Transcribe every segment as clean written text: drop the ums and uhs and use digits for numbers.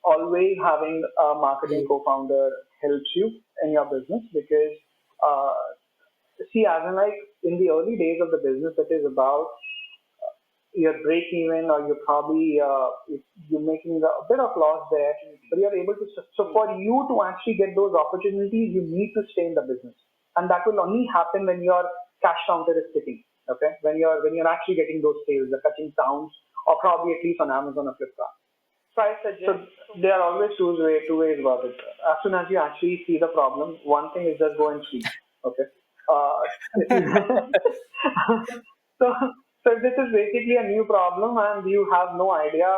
always having a marketing co-founder helps you in your business because uh, see, as in like in the early days of the business, it is about your break even or you're probably you're making a bit of loss there, but you're able to. So for you to actually get those opportunities, you need to stay in the business, and that will only happen when your cash counter is ticking. Okay, when you're actually getting those sales, the touching sounds, or probably at least on Amazon or Flipkart. So I suggest there are always two ways about it. As soon as you actually see the problem, one thing is just go and sleep. Okay. If you so so if this is basically a new problem and you have no idea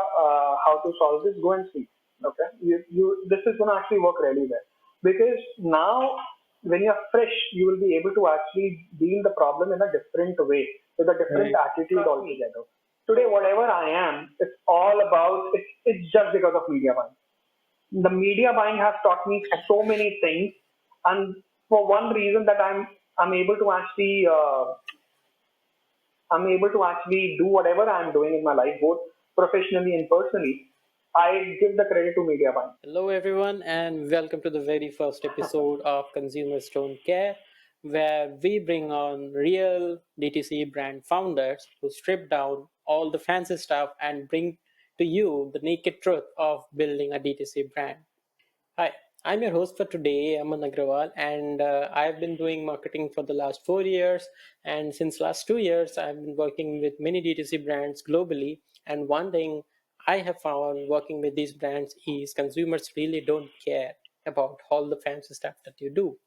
how to solve this, go and sleep. Okay. You this is going to actually work really well because now when you're fresh, you will be able to actually deal the problem in a different way with a different Right. attitude altogether. Today, whatever I am, it's all about it's just because of media buying. The media buying has taught me so many things, and for one reason that I'm able to actually do whatever I'm doing in my life, both professionally and personally. I give the credit to media buying. Hello, everyone, and welcome to the very first episode of Consumers Don't Care, where we bring on real DTC brand founders who strip down all the fancy stuff and bring to you the naked truth of building a DTC brand. Hi, I'm your host for today, Aman Agrawal, and I've been doing marketing for the last 4 years. And since last 2 years, I've been working with many DTC brands globally. And one thing I have found working with these brands is consumers really don't care about all the fancy stuff that you do.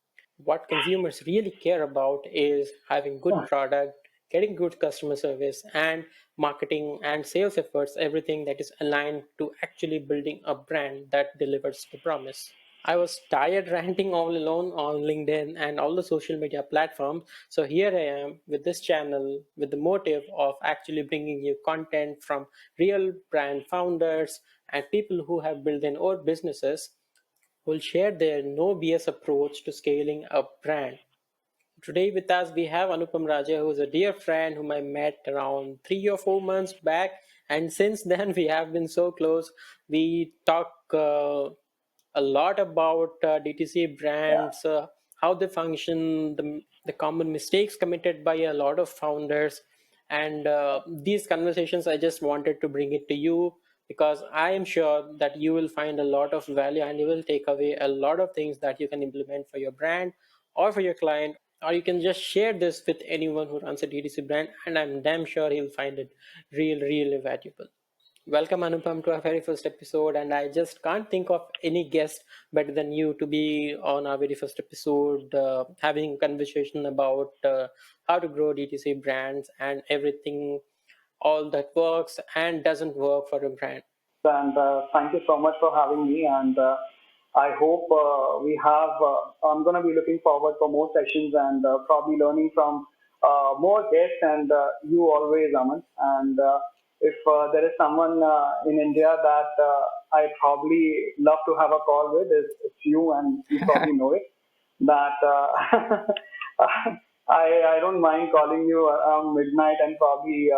What consumers really care about is having good product, getting good customer service, and marketing and sales efforts, everything that is aligned to actually building a brand that delivers the promise. I was tired ranting all alone on LinkedIn and all the social media platforms. So here I am with this channel with the motive of actually bringing you content from real brand founders and people who have built their own businesses will share their no BS approach to scaling a brand. Today with us we have Anupam Rajey, who is a dear friend whom I met around 3 or 4 months back, and since then we have been so close. We talk a lot about DTC Yeah. brands, how they function, the common mistakes committed by a lot of founders, and these conversations I just wanted to bring it to you because I am sure that you will find a lot of value and you will take away a lot of things that you can implement for your brand or for your client, or you can just share this with anyone who runs a DTC brand, and I'm damn sure he'll find it really valuable. Welcome, Anupam, to our very first episode, and I just can't think of any guest better than you to be on our very first episode, having conversation about how to grow DTC brands and everything, all that works and doesn't work for a brand. And thank you so much for having me. And I hope we have. I'm going to be looking forward for more sessions and probably learning from more guests and you always, Aman. And if there is someone in India that I probably love to have a call with, it's you, and you probably know it. That I don't mind calling you around midnight and probably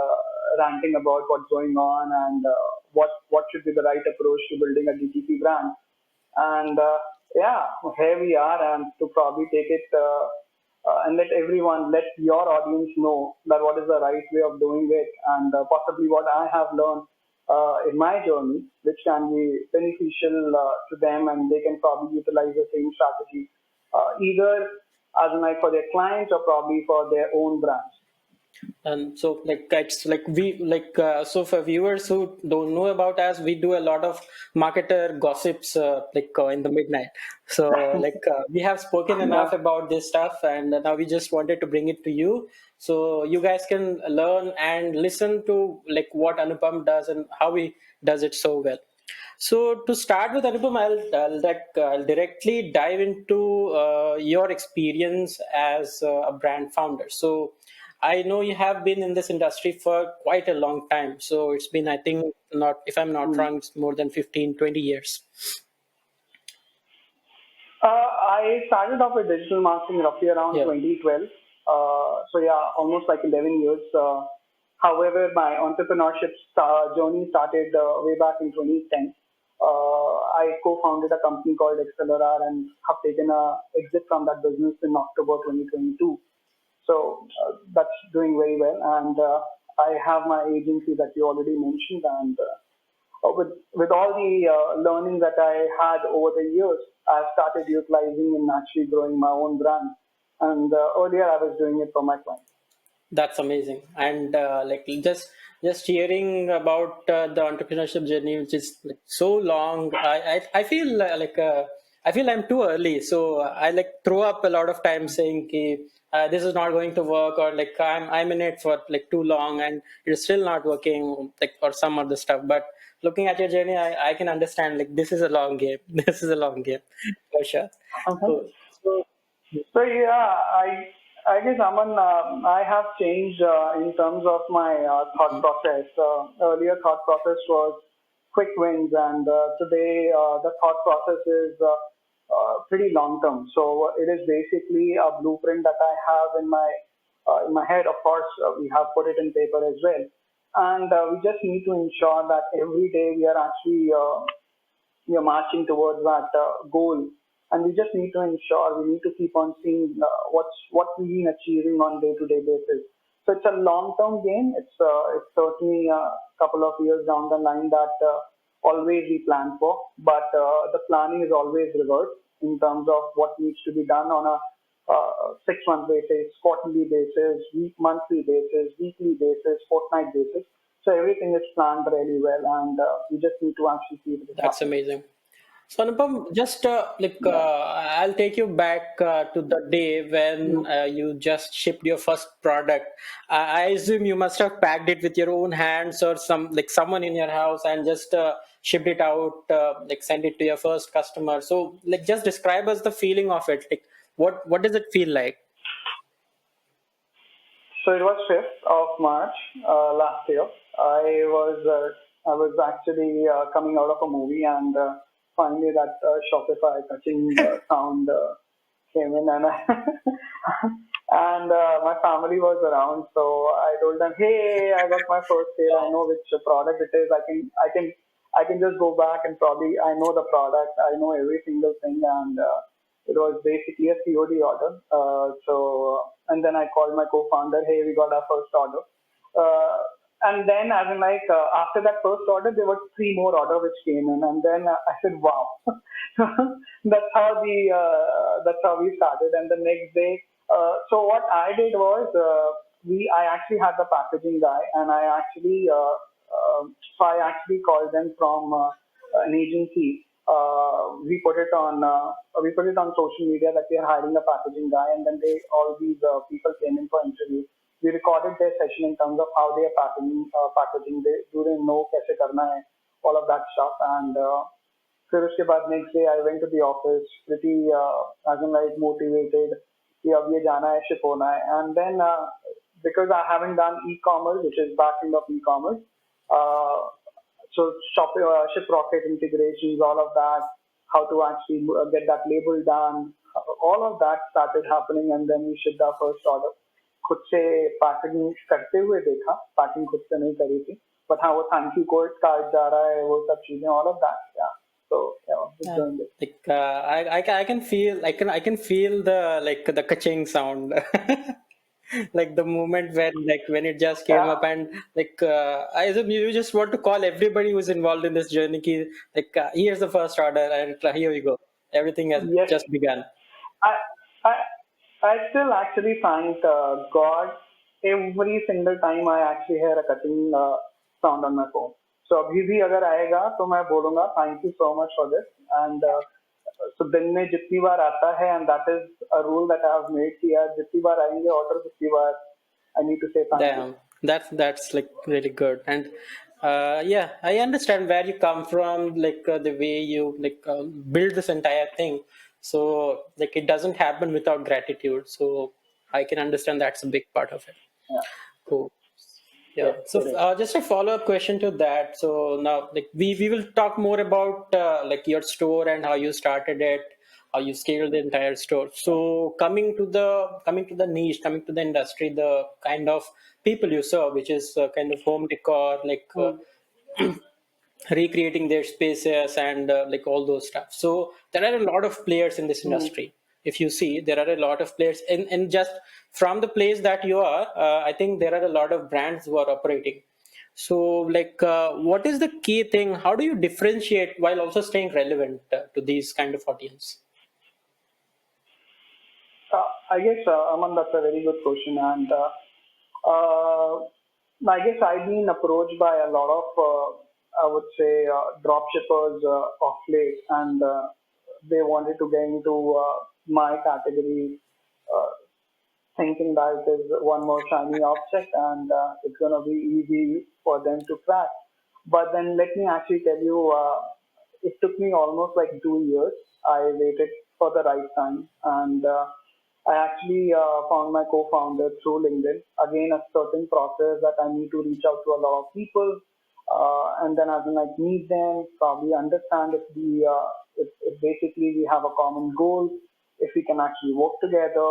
ranting about what's going on and what should be the right approach to building a DTC brand. And yeah, here we are, and to probably take it and let your audience know that what is the right way of doing it, and possibly what I have learned in my journey, which can be beneficial to them, and they can probably utilize the same strategy either as in like for their clients or probably for their own brands. And so, like, it's like we like so for viewers who don't know about us, we do a lot of marketer gossips, in the midnight. So, we have spoken Yeah. enough about this stuff, and now we just wanted to bring it to you, so you guys can learn and listen to like what Anupam does and how he does it so well. So to start with, Anupam, I'll directly dive into your experience as a brand founder. So I know you have been in this industry for quite a long time. So it's been, I think, not if I'm not Hmm. wrong, it's more than 15, 20 years. I started off with digital marketing roughly around Yeah. 2012. So yeah, almost like 11 years. However, my entrepreneurship journey started way back in 2010. I I co-founded a company called Accelerate and have taken a exit from that business in October 2022. So that's doing very well. And I have my agency that you already mentioned. And with all the learning that I had over the years, I started utilizing and actually growing my own brand. And earlier I was doing it for my clients. That's amazing. And like just hearing about the entrepreneurship journey, which is like so long, I feel I feel I'm too early. So I like throw up a lot of times saying ki, this is not going to work, or like I'm in it for like too long and it's still not working, like or some other stuff. But looking at your journey, I can understand like this is a long game. This is a long game for sure. Okay. So so So yeah, I guess Aman, I have changed in terms of my thought process. Earlier thought process was quick wins, and today the thought process is pretty long term. So it is basically a blueprint that I have in my head. Of course, we have put it in paper as well, and we just need to ensure that every day we are actually we are marching towards that goal. And we just need to ensure we need to keep on seeing what we've been achieving on day-to-day basis. So it's a long-term game. It's certainly a couple of years down the line that always we plan for, but the planning is always reversed in terms of what needs to be done on a 6 month basis, quarterly basis, monthly basis, weekly basis, fortnight basis. So everything is planned really well, and we just need to actually see if it is that's happening. amazing. So Anupam, just Yeah. I'll take you back to the day when Mm. you just shipped your first product. I assume you must have packed it with your own hands, or some like someone in your house, and just shipped it out, like send it to your first customer. So like just describe us the feeling of it. Like what does it feel like? So it was 5th of March last year. I was actually coming out of a movie, and finally that Shopify touching sound came in, and and my family was around, so I told them, "Hey, I got my first sale. I know which product it is. I can just go back and probably I know the product. I know every single thing." And it was basically a COD order. And then I called my co-founder. Hey, we got our first order. Uh, and then, as in like after that first order, there were three more order which came in, and then I said, "Wow." That's how we started. And the next day, so what I did was I actually had the packaging guy, and I actually called them from an agency. We put it on social media that we are hiring a packaging guy, and then all these people came in for interview. We recorded their session in terms of how they are packaging. They do they know कैसे करना है, all of that stuff. And फिर उसके बाद next day I went to the office pretty as in like motivated कि अब ये जाना है ship होना है. And then because I haven't done e-commerce, which is back end of e-commerce, uh, so ship rocket integrations, all of that, how to actually get that label done, all of that started happening, and then we shipped our first order. खुद से packing करते हुए देखा, packing खुद से नहीं करी थी, बट हाँ वो थैंक यू कोड कार्ड जा रहा है, वो सब चीजें, all of that, yeah. So yeah, just Yeah. doing it. Like I can feel I can feel the like the kaching sound. Like the moment when it just came Yeah, up, and like I assume you just want to call everybody who's involved in this journey ki, like here's the first order, and here you go, everything has yes. just begun. I I I still actually thank God every single time I actually hear a cutting sound on my phone. So अभी भी अगर आएगा तो मैं बोलूँगा thank you so much for this. And so दिन में जितनी बार आता है, and that is a rule that I have made कि यार जितनी बार आएंगे order जितनी बार I need to say thank you. Damn, that's like really good. And yeah, I understand where you come from, like the way you like build this entire thing. So like it doesn't happen without gratitude. So I can understand that's a big part of it. Yeah. Cool. Yeah. Yes, So it is. just a follow-up question to that. So now, like we will talk more about like your store and how you started it, how you scaled the entire store. So coming to the niche, coming to the industry, the kind of people you serve, which is kind of home decor, like Hmm. recreating their spaces and like all those stuff. So there are a lot of players in this Hmm. industry. If you see, there are a lot of players in just from the place that you are. I think there are a lot of brands who are operating. So like, what is the key thing? How do you differentiate while also staying relevant to these kind of audience? I guess, Aman, that's a very good question. And uh, I guess I've been approached by a lot of, I would say, drop shippers of late, and they wanted to get into my category, uh, thinking that it is one more shiny object and it's going to be easy for them to crack. But then let me actually tell you, it took me almost like 2 years. I waited for the right time, and I actually found my co-founder through LinkedIn. Again, a certain process that I need to reach out to a lot of people, and then as in like meet them, probably understand if basically we have a common goal, if we can actually work together,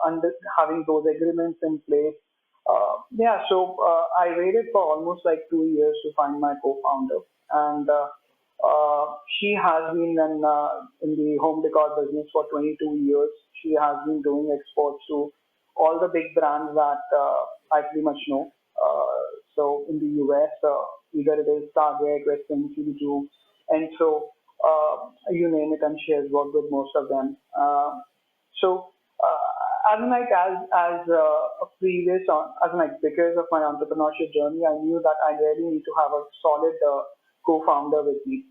under having those agreements in place. Yeah, so I waited for almost like 2 years to find my co-founder, and she has been in the home decor business for 22 years. She has been doing exports to all the big brands that I pretty much know. So in the US, either it is Target, Western, CB2, and so you name it, and she has worked with most of them. So as in like as a previous on as in like because of my entrepreneurship journey, I knew that I really need to have a solid co-founder with me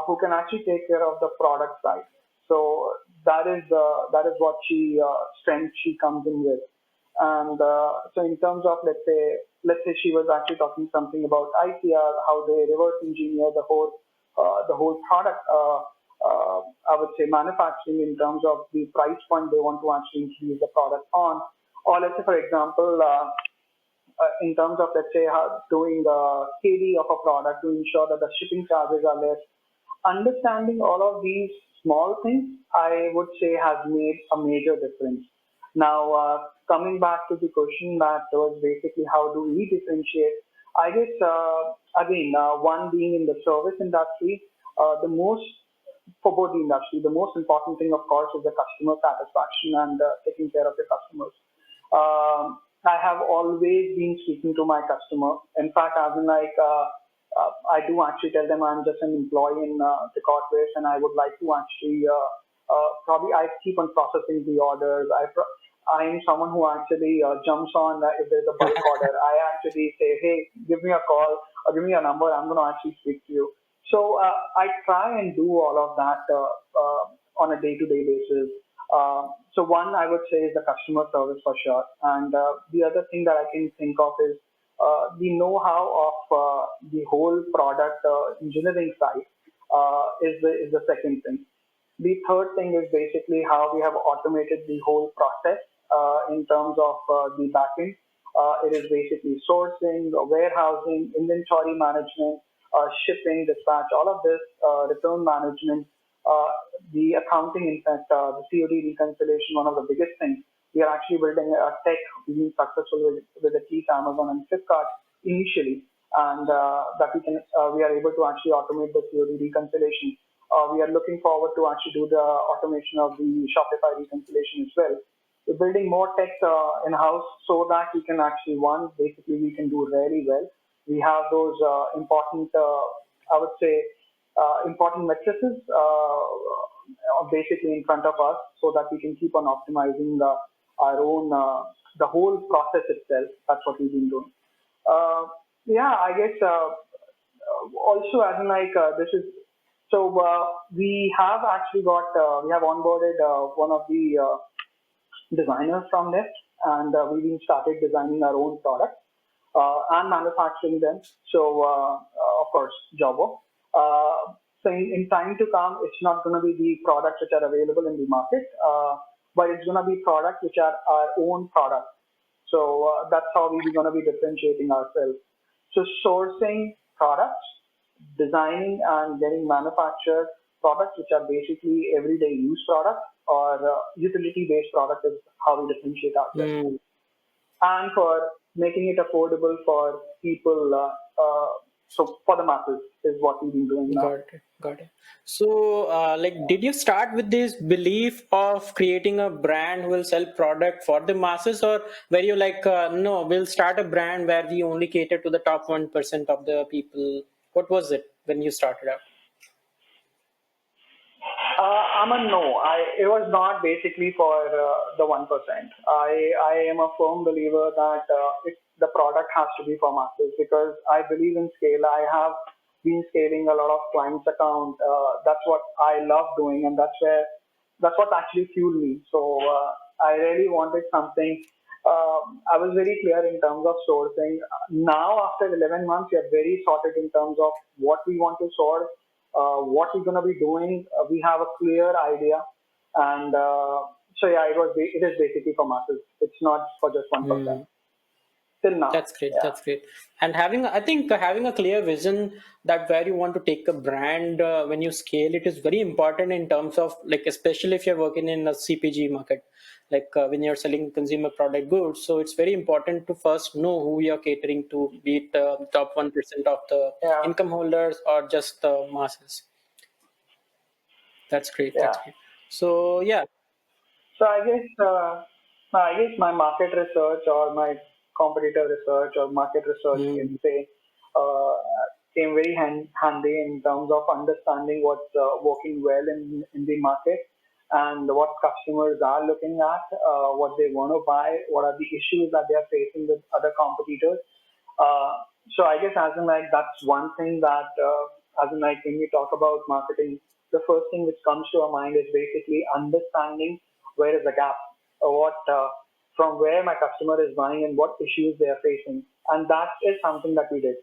who can actually take care of the product side. So that is what she strength she comes in with. And so in terms of let's say she was actually talking something about ICR, how they reverse engineer the whole product. I would say manufacturing in terms of the price point they want to actually introduce the product on. Or let's say, for example, in terms of let's say how doing the KD of a product to ensure that the shipping charges are less. Understanding all of these small things, I would say, has made a major difference. Now, coming back to the question that was basically how do we differentiate? I guess again, one being in the service industry, the most for both the industry, the most important thing, of course, is the customer satisfaction and taking care of your customers. I have always been speaking to my customer. In fact, as in like, I do actually tell them I'm just an employee in DecorTwist, and I would like to actually probably I keep on processing the orders. I am someone who actually jumps on if there's a bulk order. I actually say, hey, give me a call or give me a number. I'm going to actually speak to you. So I try and do all of that on a day-to-day basis. So one I would say is the customer service for sure, and the other thing that I can think of is the know-how of the whole product engineering side is the second thing. The third thing is basically how we have automated the whole process in terms of the backend. It is basically sourcing, warehousing, inventory management, shipping, dispatch, all of this, return management, uh, the accounting, in fact, the COD reconciliation, one of the biggest things. We are actually building a tech. We've been successful with at least Amazon and Flipkart initially, and that we are able to actually automate the COD reconciliation. We are looking forward to actually do the automation of the Shopify reconciliation as well. We're building more tech in-house so that we can actually, one, basically we can do really well. We have those important, I would say, important matrices basically in front of us so that we can keep on optimizing our own, the whole process itself. That's what we've been doing. Uh, yeah, I guess also as in like this is so we have actually got we have onboarded one of the designers from Nest, and we've been started designing our own products and manufacturing them. So of course, Jobber. So in time to come, it's not going to be the products which are available in the market, but it's going to be products which are our own products. So that's how we're going to be differentiating ourselves. So sourcing products, designing and getting manufactured products which are basically everyday use products or utility based product is how we differentiate ourselves. Hmm. And for making it affordable for people, So for the masses is what we've been doing now. Got it. Got it. So, like, did you start with this belief of creating a brand who will sell product for the masses, or were you like, no, we'll start a brand where we only cater to the top 1% of the people? What was it when you started out? I'm a no. It was not basically for the 1%. I am a firm believer that the product has to be for masses because I believe in scale. I have been scaling a lot of clients' account. That's what I love doing, and that's what actually fueled me. So I really wanted something. I was very clear in terms of sourcing. Now, after 11 months, we are very sorted in terms of what we want to source, what we're going to be doing. We have a clear idea, and so yeah, it is basically for masses. It's not for just 1% Hmm. till now. That's great. Yeah. That's great. And I think having a clear vision that where you want to take a brand when you scale it is very important in terms of like, especially if you're working in a CPG market, like when you're selling consumer product goods. So it's very important to first know who you're catering to, be it top 1% of the Yeah. income holders or just the masses. That's great. Yeah. That's great. So yeah. So I guess my market research or my competitor research or market research can Hmm. say uh, came very handy in terms of understanding what's working well in the market and what customers are looking at, what they want to buy, what are the issues that they are facing with other competitors. Uh, so I guess as in like that's one thing that as in like when we talk about marketing, the first thing which comes to our mind is basically understanding where is the gap, or what from where my customer is buying and what issues they are facing, and that is something that we did.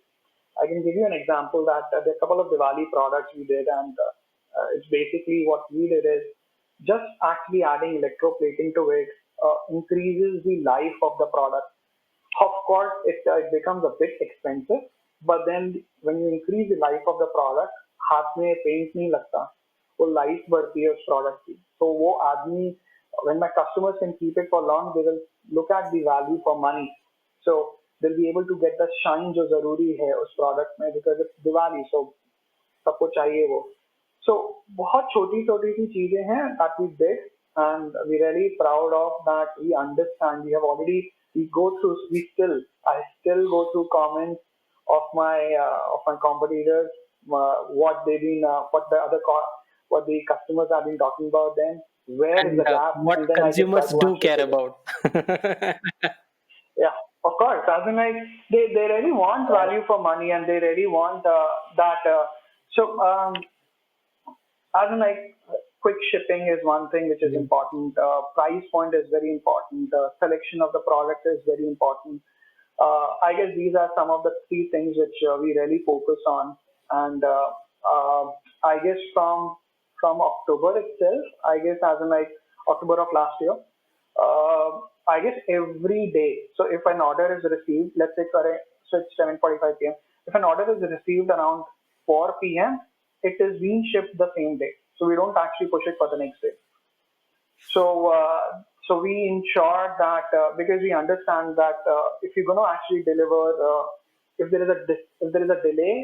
I can give you an example that there are a couple of Diwali products we did, and it's basically what we did is just actually adding electroplating to it increases the life of the product. Of course, it becomes a bit expensive, but then when you increase the life of the product, हाथ में paint नहीं लगता, वो life बढ़ती है उस product की. तो वो आदमी, when my customers can keep it for long, they will look at the value for money. So they'll be able to get the shine जो जरूरी है उस प्रोडक्ट में because it's Diwali. So सबको चाहिए वो. So बहुत छोटी छोटी सी चीजें हैं that we did, and we're really proud of that. We understand. We have already we go through. I still go through comments of my competitors, what they've been what the customers have been talking about them. Where is And the gap? what And then I just try consumers to do answer care to them. about. Yeah, of course. As in, like they really want value for money, and they really want that. So as in like quick shipping is one thing which is important. Price point is very important. Selection of the product is very important. I guess these are some of the three things which we really focus on. And uh, I guess from October itself, I guess as in like October of last year, I guess every day. So if an order is received, let's say correct, so it's 7:45 p.m. If an order is received around 4 p.m., it is being shipped the same day. So we don't actually push it for the next day. So we ensure that because we understand that if you're going to actually deliver, if there is a delay,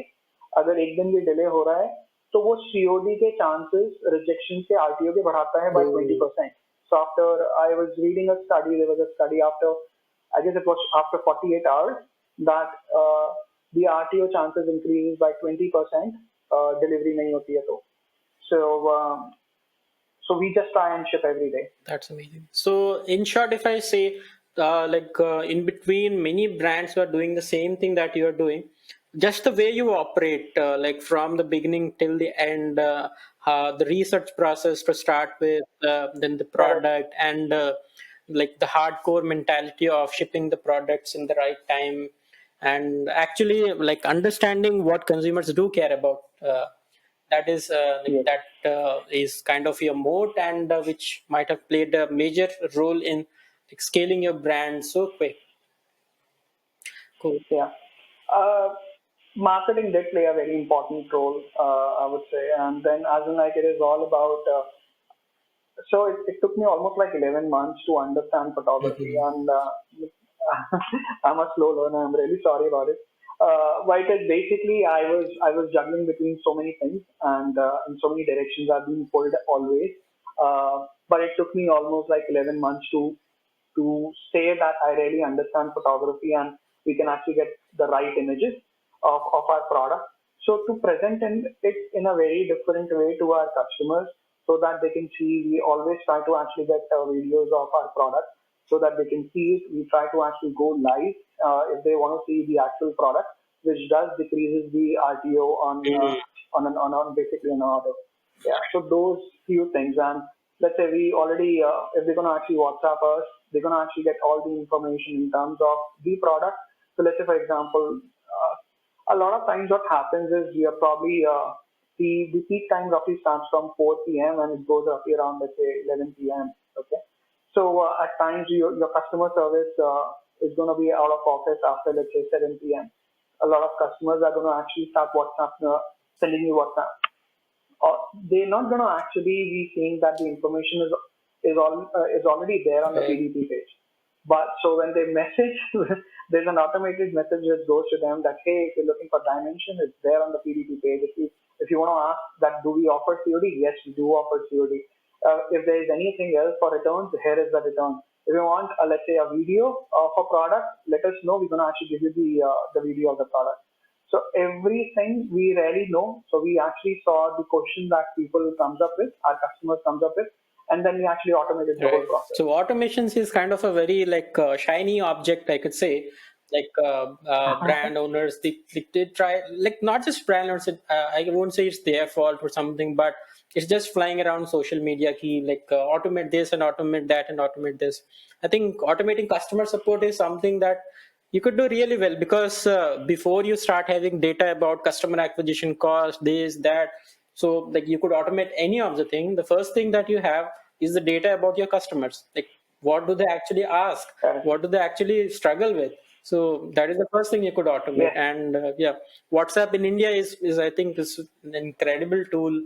अगर एक दिन भी delay हो रहा है, तो वो COD के chances rejection के RTO के बढ़ाता है by Oh, 20%. So after I was reading a study, there was a study after, I guess it was after 48 hours that the RTO chances increases by 20%. Delivery नहीं होती है तो. So we just try and ship every day. that's amazing. So, in short, if I say, in between, many brands who are doing the same thing that you are doing, just the way you operate, like from the beginning till the end, the research process to start with, then the Correct. product, and like the hardcore mentality of shipping the products in the right time, and actually like understanding what consumers do care about. That is Yes. is kind of your moat, and which might have played a major role in like, scaling your brand so quick. Cool. Yeah. Uh, Marketing did play a very important role, I would say. And then, as in, like, it is all about. So it took me almost like 11 months to understand photography, Mhm. and I'm a slow learner. I'm really sorry about it. Well, it is basically I was juggling between so many things and in so many directions I've been pulled always. But it took me almost like 11 months to say that I really understand photography and we can actually get the right images of our product. So to present it in a very different way to our customers so that they can see, we always try to actually get videos of our product so that they can see it. We try to actually go live if they want to see the actual product, which does decreases the RTO on basically an order. Yeah. So those few things, and let's say we already if they're gonna actually WhatsApp us, they're gonna actually get all the information in terms of the product. So let's say for example, a lot of times what happens is we are probably the peak time roughly starts from 4 p.m. and it goes roughly around let's say 11 p.m. Okay. So at times your customer service is going to be out of office after let's say 7 p.m. A lot of customers are going to actually start WhatsApp, sending you WhatsApp. They're not going to actually be seeing that the information is already there on the Right. PDP page. But so when they message, there's an automated message that goes to them that hey, if you're looking for dimension, it's there on the PDP page. If you want to ask that do we offer COD, yes, we do offer COD. If there is anything else for returns, here is the return. If you want, let's say a video of a product, let us know. We're gonna actually give you the video of the product. So everything we really know. So we actually saw the question that people comes up with, our customers comes up with, and then we actually automated the whole Right. process. So automations is kind of a very like shiny object, I could say. Like brand owners, they try like not just brand owners. I won't say it's their fault or something, but it's just flying around social media. Key like automate this and automate that and automate this. I think automating customer support is something that you could do really well because before you start having data about customer acquisition cost, this, that, so like you could automate any of the thing. The first thing that you have is the data about your customers. Like what do they actually ask? Correct. What do they actually struggle with? So that is the first thing you could automate. Yes. And yeah, WhatsApp in India is I think is an incredible tool,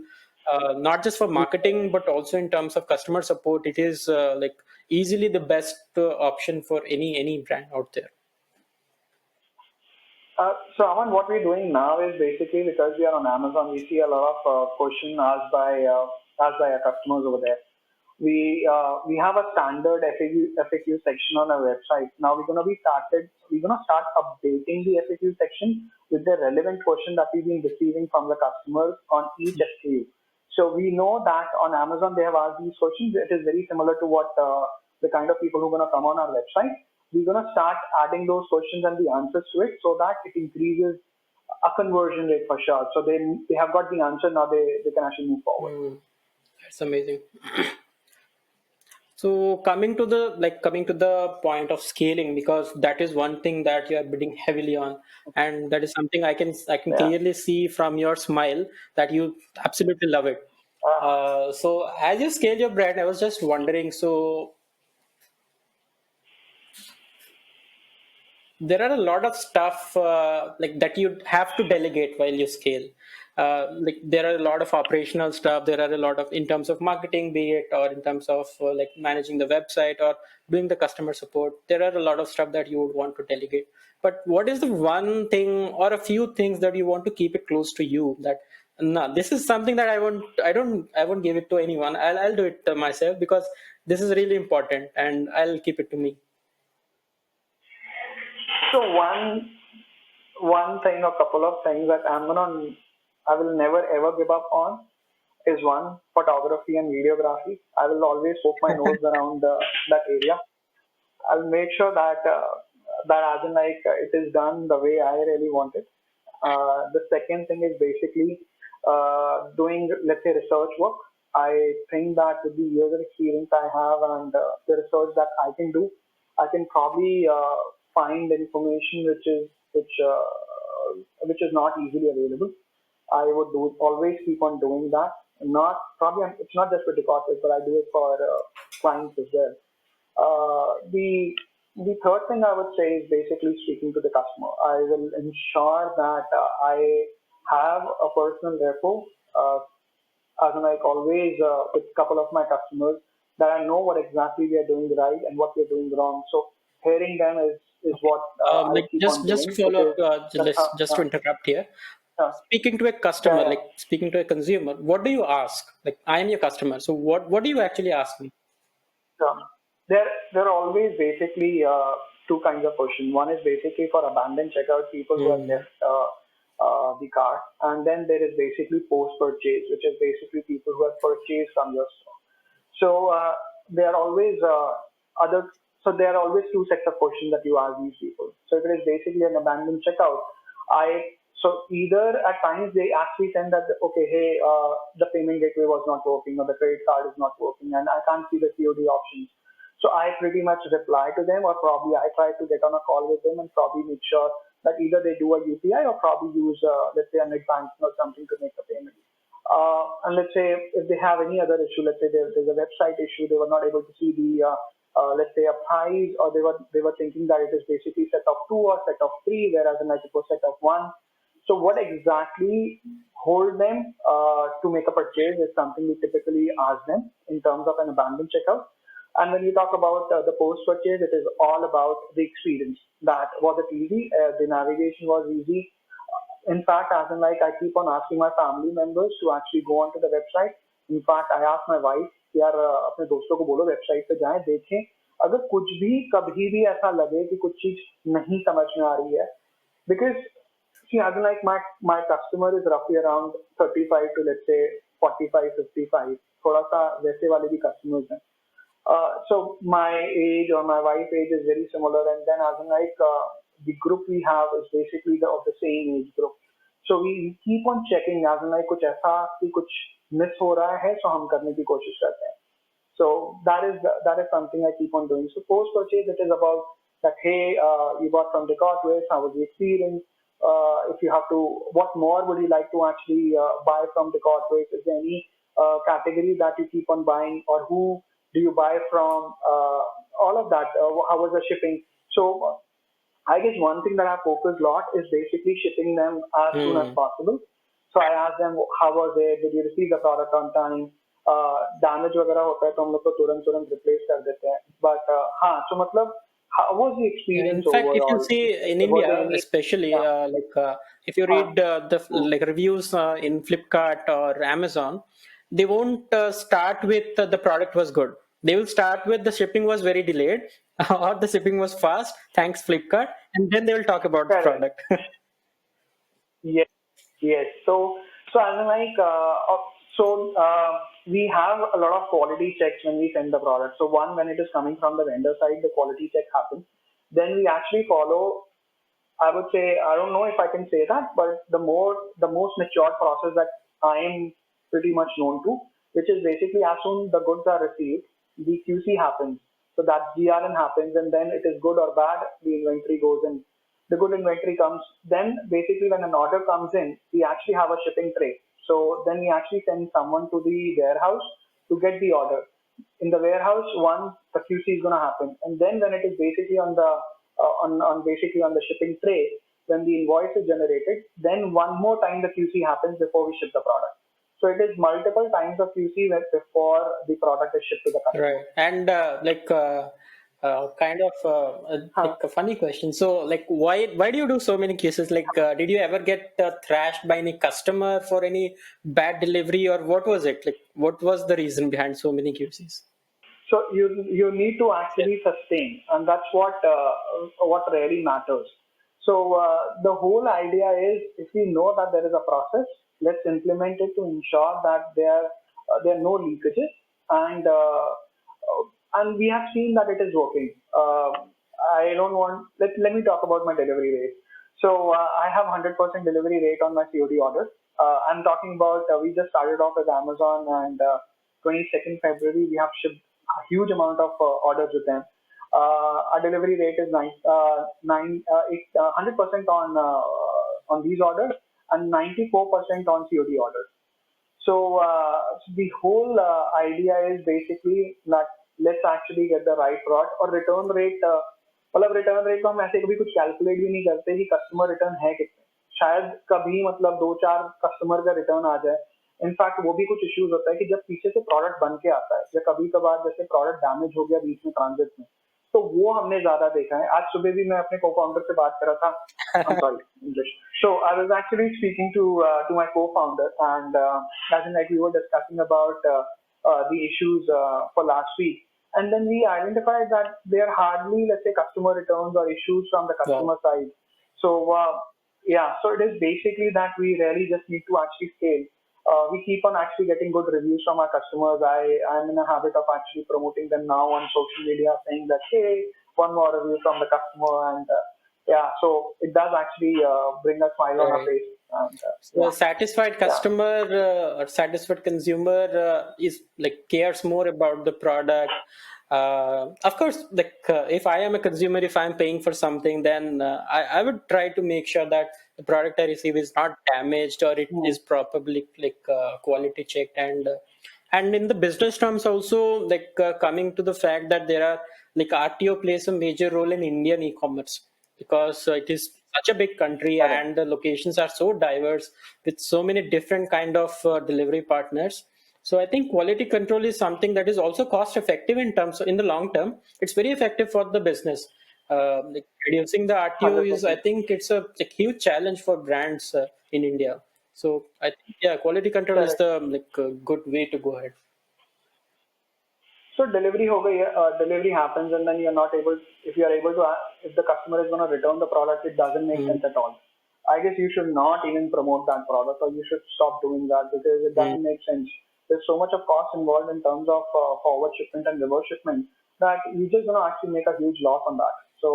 not just for marketing but also in terms of customer support. It is like easily the best option for any brand out there. So Aman, what we're doing now is basically because we are on Amazon, we see a lot of question asked by our customers over there. We have a standard FAQ section on our website. Now we're gonna start updating the FAQ section with the relevant question that we've been receiving from the customers on each SKU. So we know that on Amazon they have asked these questions. It is very similar to what the kind of people who are gonna come on our website. We're gonna start adding those questions and the answers to it so that it increases a conversion rate for sure. So they have got the answer now. They can actually move forward. Mm, that's amazing. So coming to the point of scaling, because that is one thing that you are bidding heavily on, and that is something I can Yeah. clearly see from your smile that you absolutely love it. So as you scale your brand, I was just wondering. So there are a lot of stuff like that you have to delegate while you scale. Like there are a lot of operational stuff. There are a lot of in terms of marketing, be it or in terms of like managing the website or doing the customer support. There are a lot of stuff that you would want to delegate. But what is the one thing or a few things that you want to keep it close to you? That no, this is something that I won't give it to anyone. I'll do it myself because this is really important, and I'll keep it to me. So one thing or couple of things that I will never ever give up on is one photography and videography. I will always poke my nose around that area. I'll make sure that as in like it is done the way I really want it. The second thing is basically doing let's say research work. I think that with the years of experience I have and the research that I can do, I can probably find information which is not easily available. I would always keep on doing that. Not probably it's not just for DecorTwist, but I do it for clients as well. The third thing I would say is basically speaking to the customer. I will ensure that I have a personal rapport, as in like always with a couple of my customers that I know what exactly we are doing right and what we're doing wrong. So hearing them is what I Like keep on just doing follow up. because that's how. Just to interrupt here. Yeah, Speaking to a yeah, customer, yeah. like speaking to a consumer, what do you ask? Like I am your customer, so what do you actually ask me? Um, there are always basically two kinds of questions. One is basically for abandoned checkout people who have Hmm. left the cart, and then there is basically post purchase, which is basically people who have purchased from your store. So there are always other. So there are always two sets of questions that you ask these people. So if it is basically an abandoned checkout, so either at times they actually send that okay, hey, the payment gateway was not working or the credit card is not working and I can't see the COD options. So I pretty much reply to them or probably I try to get on a call with them and probably make sure that either they do a UPI or probably use let's say a net banking or something to make the payment. And let's say if they have any other issue, let's say there's a website issue, they were not able to see the let's say a price, or they were thinking that it is basically set of two or set of three, whereas in like it was set of one. So what exactly hold them to make a purchase is something we typically ask them in terms of an abandoned checkout. And when you talk about the post purchase, it is all about the experience. That was it easy? The navigation was easy. In fact, as in like I keep on asking my family members to actually go onto the website. In fact, I asked my wife कि यार अपने दोस्तों को बोलो website पे जाएं देखें अगर कुछ भी कभी भी ऐसा लगे कि कुछ चीज नहीं समझ में आ रही है because see as in like my customer is roughly around 35 to let's say 45 55 थोड़ा सा वैसे वाले भी customers हैं so my age or my wife age is very similar, and then as in like the group we have is basically of the same age group. So we keep on checking as in like कुछ ऐसा कि कुछ miss हो रहा है, so हम करने की कोशिश करते हैं. So that is something I keep on doing. So post purchase, it is about that. Hey, you bought from DecorTwist. How was the experience? If you have to, what more would you like to actually buy from DecorTwist? Is there any category that you keep on buying, or who do you buy from? All of that. How was the shipping? So I guess one thing that I focus a lot is basically shipping them as soon as Hmm. possible. So I ask them how was it, did you receive the product on time, damage वगैरह होता है तो हम लोग को तुरंत तुरंत replace कर देते हैं बट हाँ so मतलब how was the Yeah, in experience fact, if you overall? see in Were there India, any especially yeah, if you हाँ, read the hmm, like reviews in Flipkart or Amazon, they won't start with the product was good. They will start with the shipping was very delayed or the shipping was fast, thanks Flipkart, and then they will talk about the correct. product. Yes, yes. So as in like, we have a lot of quality checks when we send the product. So one, when it is coming from the vendor side, the quality check happens. Then we actually follow. I would say I don't know if I can say that, but the most mature process that I am pretty much known to, which is basically as soon the goods are received, the QC happens. So that GRN happens, and then it is good or bad, the inventory goes in. The good inventory comes. Then basically when an order comes in, we actually have a shipping tray. So then we actually send someone to the warehouse to get the order. In the warehouse, one the QC is going to happen, and then when it is basically on the on basically on the shipping tray, when the invoice is generated, then one more time the QC happens before we ship the product. So it is multiple times of QC before the product is shipped to the Right. customer. And kind of Huh. like a funny question. So, like, why do you do so many cases? Like, did you ever get thrashed by any customer for any bad delivery, or what was it? Like, what was the reason behind so many QCs? So you need to actually sustain, and that's what really matters. So the whole idea is, if we know that there is a process, let's implement it to ensure that there are no leakages, and we have seen that it is working. I don't want let me talk about my delivery rate. So I have 100% delivery rate on my COD orders. I'm talking about we just started off with Amazon, and 22nd February we have shipped a huge amount of orders with them. Our delivery rate is 100% on these orders and 94% on COD orders. So the whole idea is basically that let's actually get the right product और return rate मतलब return rate को हम ऐसे कभी कुछ calculate भी नहीं करते कि customer return है कितने शायद कभी मतलब दो चार कस्टमर का रिटर्न आ जाए इनफैक्ट वो भी कुछ इश्यूज होता है कि जब पीछे से प्रोडक्ट बन के आता है या कभी कभार जैसे प्रोडक्ट डैमेज हो गया बीच में ट्रांजिट में तो वो हमने ज्यादा देखा है. आज सुबह भी मैं अपने co-founder से बात कर रहा था. I'm sorry, English. So I was actually speaking to my co-founder, and as in like we were discussing about the issues for last week, and then we identified that there are hardly, let's say, customer returns or issues from the Wow. customer side. So yeah, so it is basically that we really just need to actually scale. We keep on actually getting good reviews from our customers. I'm in a habit of actually promoting them now on social media, saying that hey, one more review from the customer, and yeah, so it does actually bring a smile on our Right. face, and So a yeah, satisfied yeah, customer or satisfied consumer is like cares more about the product. Of course, like if I am a consumer, if I'm paying for something, then I would try to make sure that the product I receive is not damaged or it mm, is properly like quality checked. And in the business terms also, like coming to the fact that there are like RTO plays a major role in Indian e-commerce because it is such a big country correct, and the locations are so diverse with so many different kind of delivery partners. So I think quality control is something that is also cost effective in terms of, in the long term it's very effective for the business. Like reducing the RTO hundred is, I percent think it's a huge challenge for brands in India. So I think yeah, quality control is correct. the like good way to go ahead. So delivery हो गई है, delivery happens and then you're not able, if you are able to, if the customer is going to return the product, it doesn't make Mm, sense at all. I guess you should not even promote that product, or you should stop doing that because it mm, doesn't make sense. There's so much of cost involved in terms of forward shipment and reverse shipment that you're just going to actually make a huge loss on that. So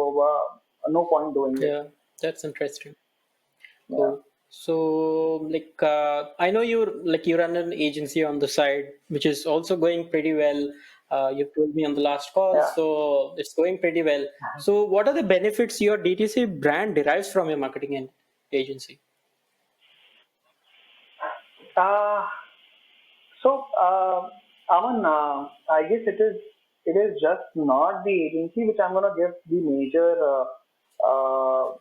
no point doing it. yeah, that's interesting. Yeah, Cool. So, like, I know you run an agency on the side, which is also going pretty well. You told me on the last call, yeah. so it's going pretty well. So, what are the benefits your DTC brand derives from your marketing and agency? Uh, So, Aman, I guess it is just not the agency which I'm gonna give the uh,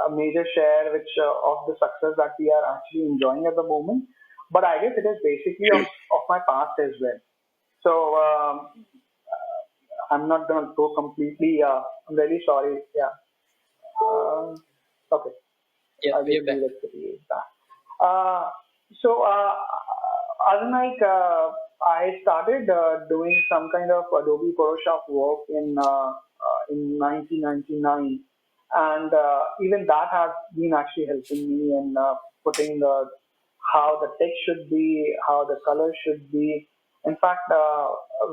a major share which of the success that we are actually enjoying at the moment. But I guess it is basically of my past as well. So I'm not gonna go completely. I'm really sorry. Yeah. Okay. Yeah, I guess we're we back. will see that. Uh, so, like, I started doing some kind of Adobe Photoshop work in 1999, and even that has been actually helping me in putting how the text should be, how the color should be. In fact,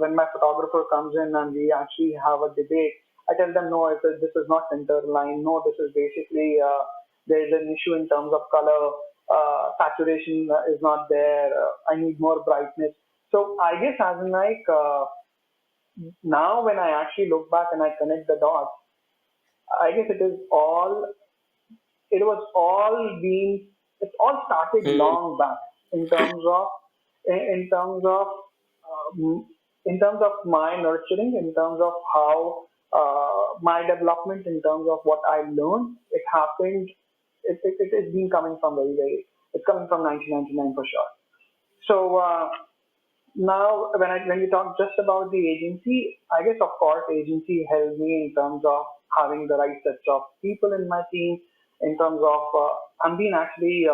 when my photographer comes in and we actually have a debate, I tell them, no, this is not center line. No, this is basically there is an issue in terms of color. Saturation is not there. I need more brightness. So I guess as in like now when I actually look back and I connect the dots, I guess it was all being it all started Mm, long back in terms of in terms of um, in terms of my nurturing, in terms of how my development, in terms of what I learned. It happened. It has been coming from very. It's coming from 1999 for sure. So now, when you talk just about the agency, I guess of course agency helped me in terms of having the right sets of people in my team. In terms of I'm been actually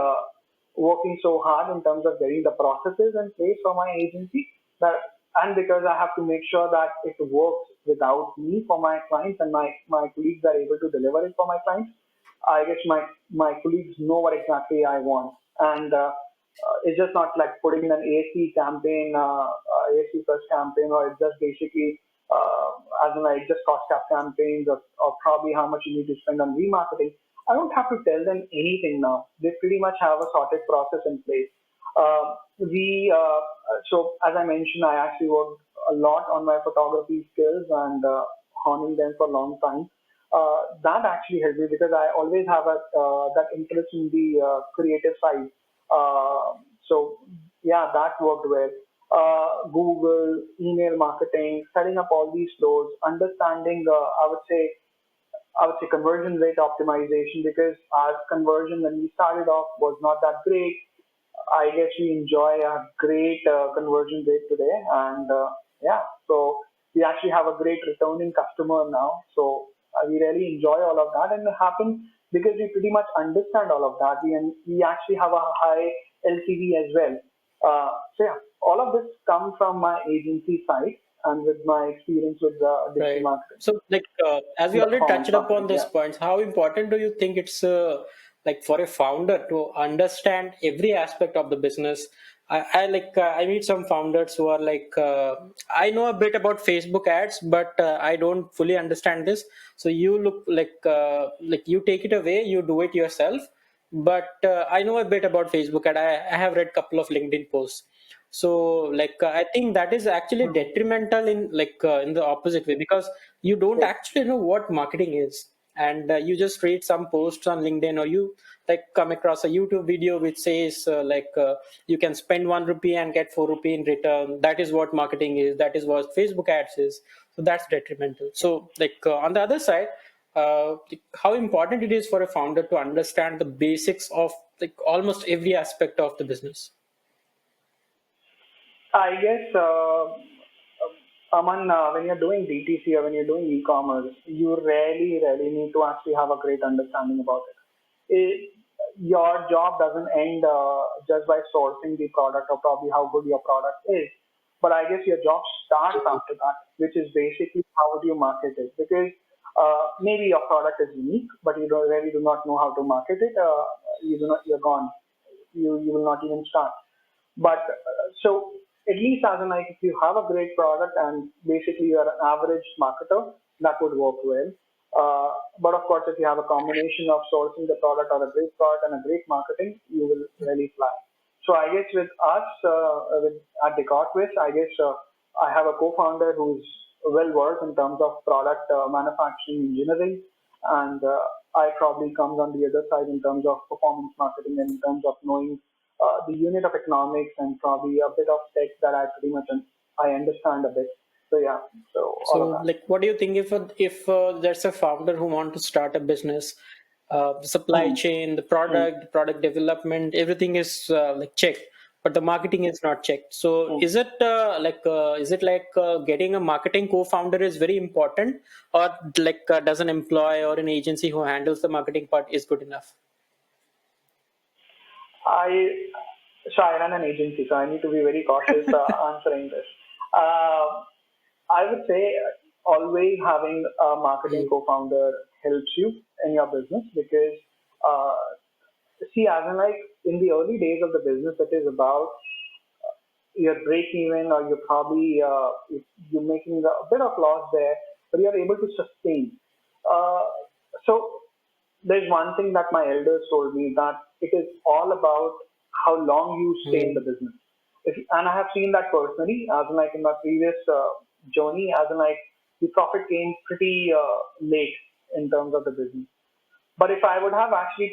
working so hard in terms of getting the processes in place for my agency that, and because I have to make sure that it works without me for my clients, and my colleagues are able to deliver it for my clients. I guess my colleagues know what exactly I want, and it's just not like putting in an ASC campaign, ASC first campaign, or it's just basically as in like just cost cap campaigns, or probably how much you need to spend on remarketing. I don't have to tell them anything now. They pretty much have a sorted process in place. We so as I mentioned, I actually worked a lot on my photography skills and honing them for a long time. That actually helped me because I always have that interest in the creative side. So yeah, that worked well. Google, email marketing, setting up all these flows, understanding, I would say conversion rate optimization, because our conversion when we started off was not that great. I guess we enjoy a great conversion rate today, and yeah, so We actually have a great returning customer now. So we really enjoy all of that, and it happens because we pretty much understand all of that. We actually have a high LTV as well. So yeah, all of this comes from my agency side and with my experience with digital Right. marketing So, like, as we and the already performance touched upon marketing. these Yeah. points, how important do you think it's like for a founder to understand every aspect of the business? I meet some founders who are like, I know a bit about Facebook ads, but I don't fully understand this. So you look like you take it away, you do it yourself. But I know a bit about Facebook, and I have read a couple of LinkedIn posts. So I think that is actually Mhm. detrimental in in the opposite way, because you don't Yes. actually know what marketing is, and you just read some posts on LinkedIn, or you come across a YouTube video which says you can spend 1 rupee and get 4 rupee in return. That is what marketing is. That is what Facebook ads is. So that's detrimental. So on the other side, how important it is for a founder to understand the basics of almost every aspect of the business. I guess, Aman, when you're doing DTC or when you're doing e-commerce, you really need to actually have a great understanding about it. Your job doesn't end just by sourcing the product or probably how good your product is. But I guess your job starts after that, which is basically how do you market it? Because maybe your product is unique, but you don't really do not know how to market it. You're gone. You will not even start. But so at least as in like if you have a great product and basically you're an average marketer, that would work well. But of course, if you have a combination of sourcing the product or a great product and a great marketing, you will really fly. So I guess with us, at DecorTwist, I guess I have a co-founder who's well versed in terms of product manufacturing engineering, and I probably comes on the other side in terms of performance marketing and in terms of knowing the unit of economics and probably a bit of tech that I pretty much I understand a bit. So yeah, so all of So, that. what do you think if there's a founder who want to start a business, the supply Hmm. chain, the Hmm. product development, everything is checked, but the marketing is not checked. So, Hmm. is it getting a marketing co-founder is very important, or does an employee or an agency who handles the marketing part is good enough? I I run an agency, so I need to be very cautious answering this. Uh, I would say always having a marketing Mm. co-founder helps you in your business because uh, see, as in like in the early days of the business, it is about your break even or you're probably you're making a bit of loss there, but you're able to sustain. Uh, so there's one thing that my elders told me that it is all about how long you stay in the Mm. business. And I have seen that personally, as in like in my previous journey, as in like the profit came pretty late in terms of the business. But if I would have actually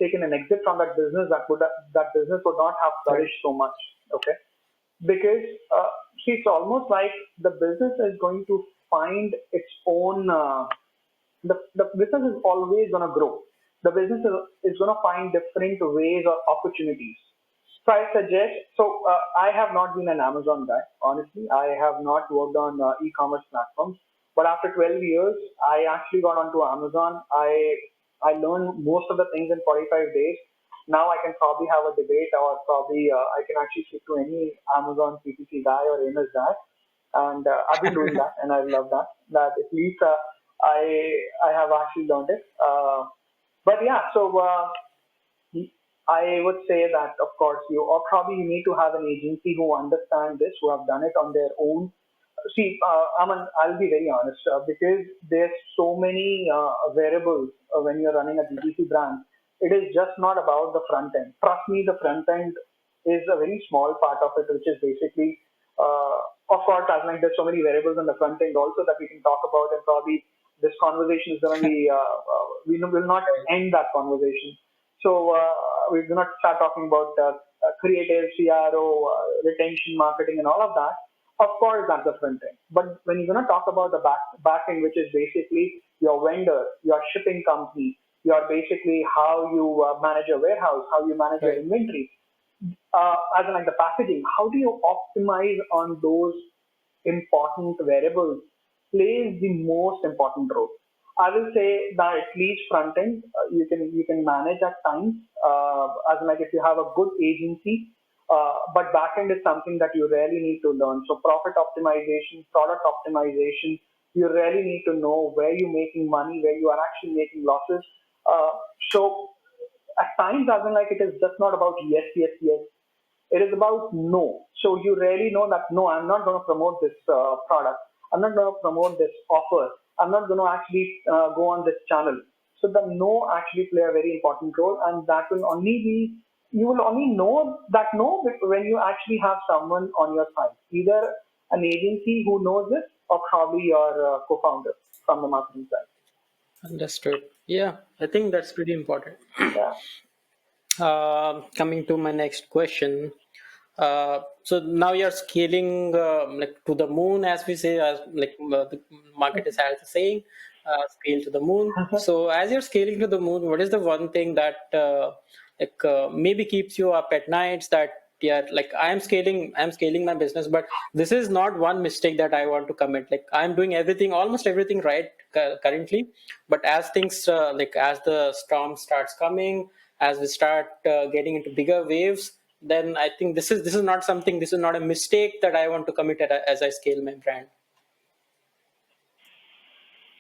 taken an exit from that business, that business would not have Right. flourished so much. Okay, because see, it's almost like the business is going to find its own. The business is always going to grow. The business is going to find different ways or opportunities. So I suggest, so I have not been an Amazon guy, honestly. I have not worked on e-commerce platforms. But after 12 years, I actually got onto Amazon. I learned most of the things in 45 days. Now I can probably have a debate or probably I can actually speak to any Amazon PPC guy or AMS guy. And I've been doing that and I love that. That at least I have actually learned it. But yeah, so I would say that, of course, you or probably you need to have an agency who understand this, who have done it on their own. See, Aman, I'll be very honest because there's so many variables when you're running a DTC brand. It is just not about the front end. Trust me, the front end is a very small part of it, which is basically, of course, as like there's so many variables on the front end also that we can talk about, and probably this conversation is going to be, we will not end that conversation. So we do not start talking about creative, CRO, retention marketing, and all of that. Of course, that's the front end. But when you're going to talk about the back end, which is basically your vendor, your shipping company, your basically how you manage your warehouse, how you manage your Right. inventory, as in like the packaging, how do you optimize on those important variables plays the most important role. I will say that at least front end, you can manage at times, as in like if you have a good agency, but back end is something that you really need to learn. So profit optimization, product optimization, you really need to know where you're making money, where you are actually making losses. Uh, so at times, as in like it is just not about yes, yes, yes. It is about no. So you really know that no, I'm not going to promote this product. I'm not going to promote this offer. I'm not going to actually go on this channel. So the no actually play a very important role, and that will only be you will only know that no when you actually have someone on your side, either an agency who knows this or probably your co-founder from the marketing side. Understood. Yeah, I think that's pretty important. Yeah. Coming to my next question. So now you're scaling like to the moon, as we say, as like the market is has a saying, scale to the moon. So as you're scaling to the moon, what is the one thing that maybe keeps you up at nights? That yeah, like I'm scaling my business, but this is not one mistake that I want to commit. Like I'm doing everything, almost everything right currently, but as things as the storm starts coming, as we start getting into bigger waves, then I think this is not something, this is not a mistake that I want to commit as I scale my brand.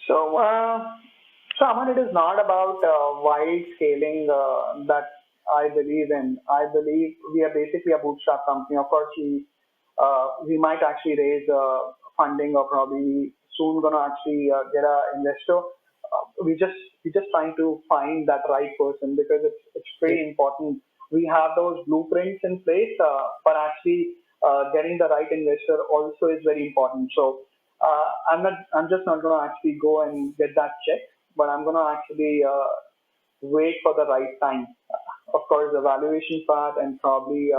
So, Aman, it is not about wide scaling that I believe in. I believe we are basically a bootstrap company. Of course, we might actually raise funding or probably soon gonna actually get a investor. We just trying to find that right person because it's Yep. pretty important. We have those blueprints in place, but actually getting the right investor also is very important. So I'm just not going to actually go and get that check, but I'm going to actually wait for the right time. Of course, the valuation part and probably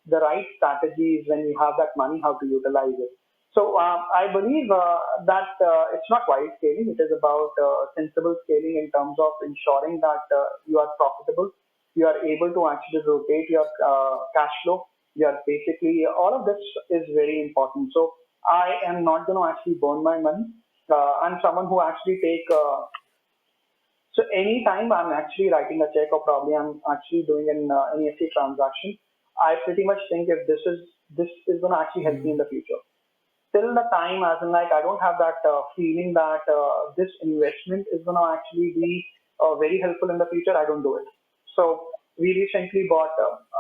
the right strategies when you have that money, how to utilize it. So I believe that it's not wide scaling. It is about sensible scaling in terms of ensuring that you are profitable. You are able to actually rotate your cash flow. You are basically all of this is very important. So I am not going to actually burn my money. I'm someone who actually take so anytime I'm actually writing a check or probably I'm actually doing an NEFT transaction, I pretty much think if this is going to actually help me in the future. Till the time, as in like I don't have that feeling that this investment is going to actually be very helpful in the future, I don't do it. So we recently bought.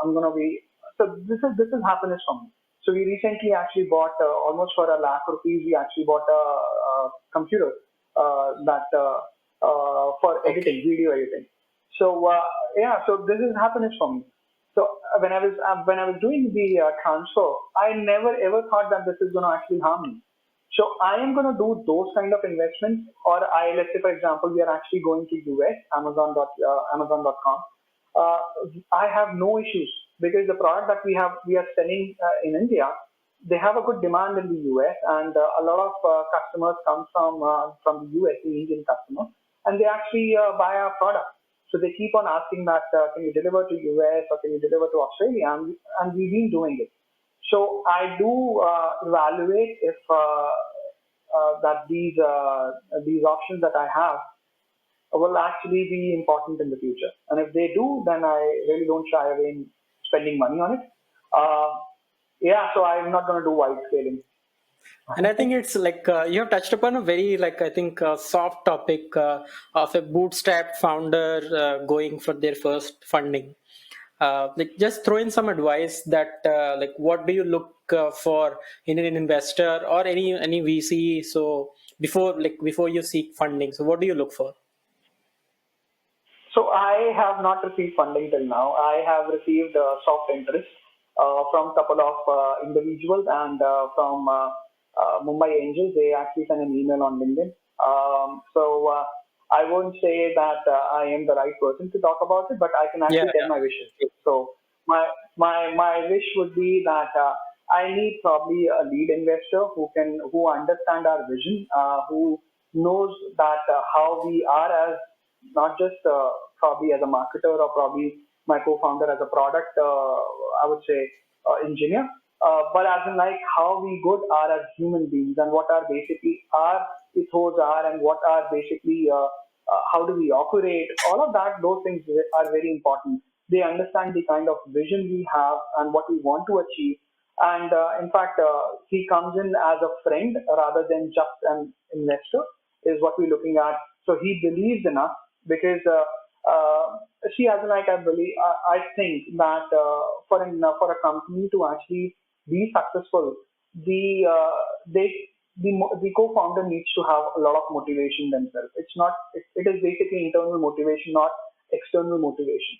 I'm going to be. So this is happiness for me. So we recently actually bought almost for a lakh rupees. We actually bought a computer that for editing, Okay. video editing. So yeah, so this is happiness for me. So when I was doing the transfer, I never ever thought that this is going to actually harm me. So I am going to do those kind of investments, or let's say for example we are actually going to US, Amazon.com. Uh, I have no issues because the product that we are selling in India, they have a good demand in the US, and a lot of customers come from the US, the Indian customers, and they actually buy our product. So they keep on asking that, can you deliver to US or can you deliver to Australia? And we've been doing it. So I do evaluate if that these options that I have will actually be important in the future. And if they do, then I really don't shy away in spending money on it. Uh, yeah, so I'm not going to do wide scaling. And I think it's like you have touched upon a very I think soft topic of a bootstrap founder going for their first funding. Like just throw in some advice that what do you look for in an investor or any VC? So before you seek funding, so what do you look for? So I have not received funding till now. I have received soft interest from a couple of individuals and from Mumbai Angels. They actually sent an email on LinkedIn. So I won't say that I am the right person to talk about it, but I can Yeah, actually tell my wishes. yeah. So my wish would be that I need probably a lead investor who understand our vision, who knows that how we are as not just probably as a marketer or probably my co-founder as a product, I would say, engineer. but as in like how we good are as human beings and what are basically our ethos are and what are basically how do we operate. All of that, those things are very important. They understand the kind of vision we have and what we want to achieve. And in fact, he comes in as a friend rather than just an investor, is what we're looking at. So he believes in us because see, as in like I believe, I think that for a company to actually be successful, the co-founder needs to have a lot of motivation themselves. It's not it is basically internal motivation, not external motivation.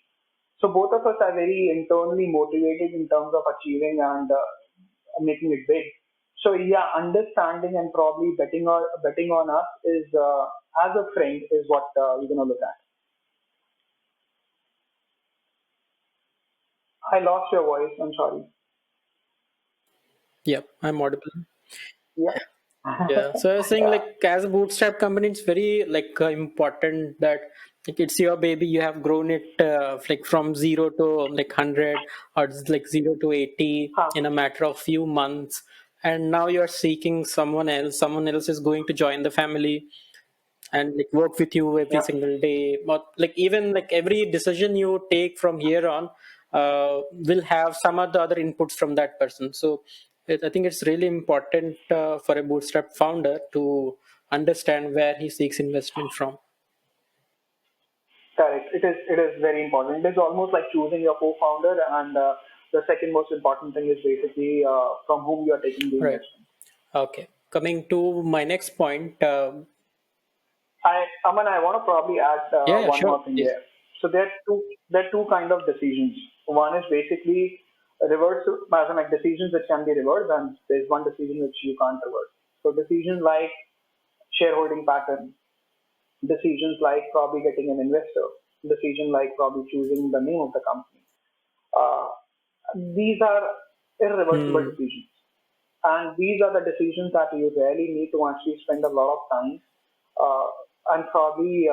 So both of us are very internally motivated in terms of achieving and making it big. So yeah, understanding and probably betting on us is as a friend is what we're gonna look at. I lost your voice. I'm sorry. Yep, I'm audible. Yeah. Yeah, so I was saying, Yeah. like, as a bootstrap company, it's very like important that like it's your baby. You have grown it like from zero to like 100, or it's like 0 to 80 Huh. in a matter of few months, and now you're seeking someone else. Someone else is going to join the family and like work with you every Yeah. single day. But like even like every decision you take from here on will have some of the other inputs from that person. So I think it's really important for a bootstrap founder to understand where he seeks investment from. Correct. It is very important. It is almost like choosing your co-founder, and the second most important thing is basically from whom you are taking the Right. investment. Okay, coming to my next point. Aman, I want to probably add Yeah, yeah, one sure, more thing please. there. So there are two kind of decisions. One is basically reverse, as in like decisions which can be reversed, and there's one decision which you can't reverse. So decisions like shareholding pattern, decisions like probably getting an investor, decision like probably choosing the name of the company. Uh, these are irreversible Hmm. decisions. And these are the decisions that you really need to actually spend a lot of time uh, and probably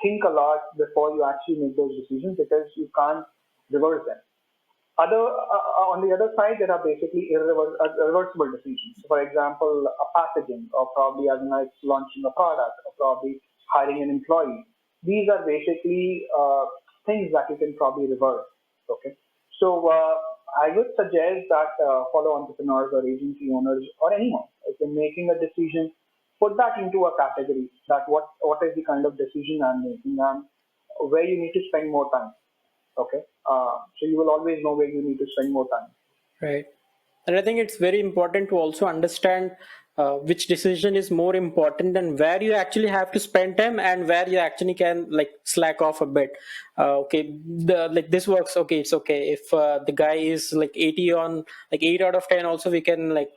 think a lot before you actually make those decisions because you can't reverse them. On the other side, there are basically irreversible decisions. For example, a packaging, or probably as in like launching a product, or probably hiring an employee. These are basically things that you can probably reverse. Okay, so I would suggest that fellow entrepreneurs or agency owners or anyone, if you're making a decision, put that into a category. That what is the kind of decision I'm making and where you need to spend more time. Okay. So you will always know where you need to spend more time. Right. And I think it's very important to also understand which decision is more important and where you actually have to spend time and where you actually can like slack off a bit. Okay, like this works. Okay, it's okay. If the guy is like 80 on like 8 out of 10, also we can like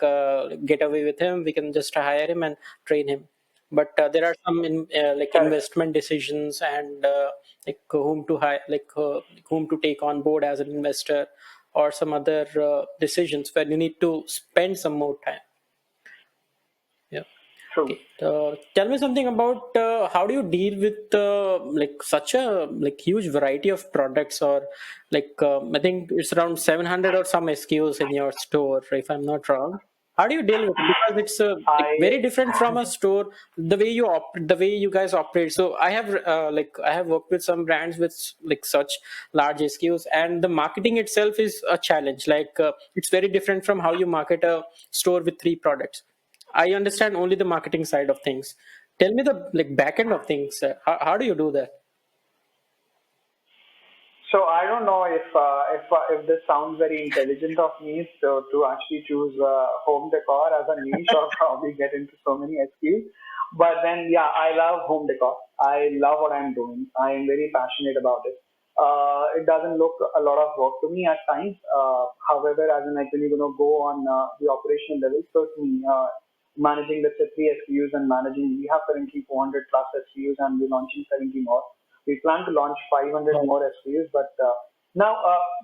get away with him. We can just hire him and train him. But there are some like Correct. investment decisions and like whom to hire, like whom to take on board as an investor, or some other decisions where you need to spend some more time. Yeah. True. Okay. Tell me something about how do you deal with like such a like huge variety of products, or like I think it's around 700 or some SKUs in your store, if I'm not wrong. How do you deal with it? Because it's like I very different from a store. The way you guys operate. So I have worked with some brands with like such large SKUs, and the marketing itself is a challenge. Like it's very different from how you market a store with three products. I understand only the marketing side of things. Tell me the like back end of things. How do you do that? so I don't know if this sounds very intelligent of me to actually choose home decor as a niche or probably get into so many SKUs. But then yeah, I love home decor. I love what I'm doing. I am very passionate about it. It doesn't look a lot of work to me at times. However, as in like when you're gonna go on the operational level, certainly managing let's say three SKUs and managing we have currently 400 plus SKUs and we're launching 70 more. We plan to launch 500 Wow. more SKUs, but now,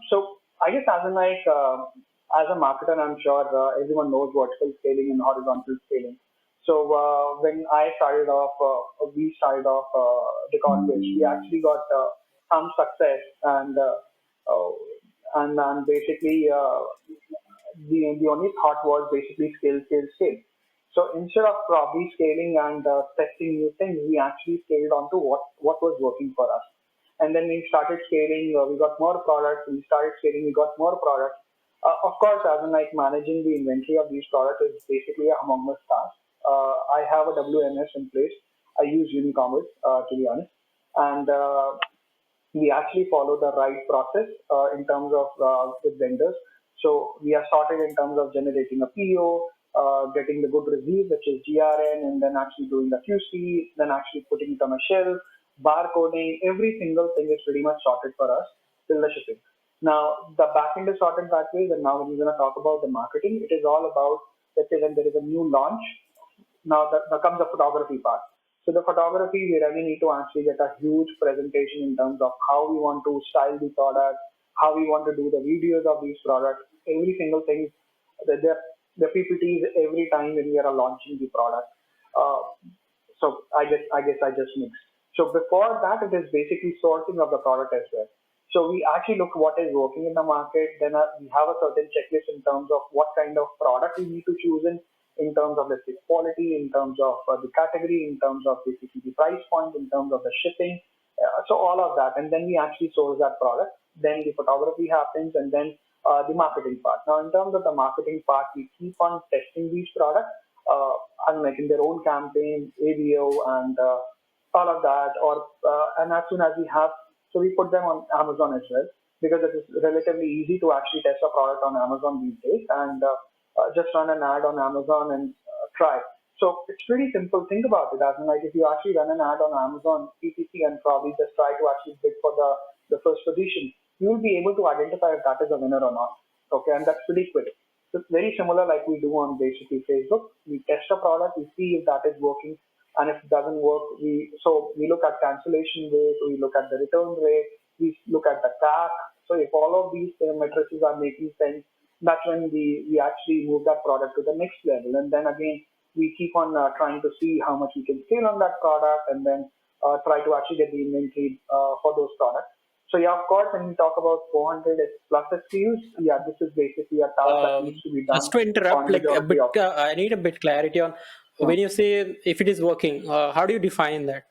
so I guess as a marketer, I'm sure everyone knows vertical scaling and horizontal scaling. So when I started off, we started off DecorTwist. We actually got some success, uh, and basically the only thought was basically scale, scale, scale. So instead of probably scaling and testing new things, we actually scaled onto what was working for us. And then we started scaling, we got more products, we started scaling, we got more products. Of course, as in like managing the inventory of these products is basically a humongous task. I have a WMS in place. I use Unicommerce, to be honest. And we actually follow the right process in terms of with vendors. So we are sorted in terms of generating a PO, getting the good review, which is GRN, and then actually doing the QC, then actually putting it on a shelf, barcoding, every single thing is pretty much sorted for us till the shipping. Now the back end is sorted that way, and now when we're going to talk about the marketing, it is all about, let's say when there is a new launch, now that comes the photography part. So the photography, we really need to actually get a huge presentation in terms of how we want to style the product, how we want to do the videos of these products, every single thing. The PPTs every time when we are launching the product. Uh, so I guess I just mixed. So before that, it is basically sourcing of the product as well. So we actually look what is working in the market. Then we have a certain checklist in terms of what kind of product we need to choose in terms of let's say quality, in terms of the category, in terms of basically the price point, in terms of the shipping. So all of that, and then we actually source that product. Then the photography happens, and then the marketing part. Now, in terms of the marketing part, we keep on testing these products, and making their own campaign, ABO, and all of that. Or and as soon as we have, so we put them on Amazon as well because it is relatively easy to actually test a product on Amazon these days, and just run an ad on Amazon and try. So it's pretty simple. Think about it. As in, like if you actually run an ad on Amazon PPC and probably just try to actually bid for the first position, you will be able to identify if that is a winner or not. Okay, and that's pretty quick. So it's very similar like we do on basically Facebook. We test a product, we see if that is working, and if it doesn't work, we look at cancellation rate, we look at the return rate, we look at the CAC. So if all of these matrices are making sense, that's when we actually move that product to the next level. And then again, we keep on trying to see how much we can scale on that product, and then try to actually get the inventory for those products. So yeah, of course, when we talk about 400 plus SKUs, yeah, this is basically a task that needs to be done Just to interrupt, on like a majority bit, of. I need a bit clarity on Yeah. when you say if it is working. How do you define that?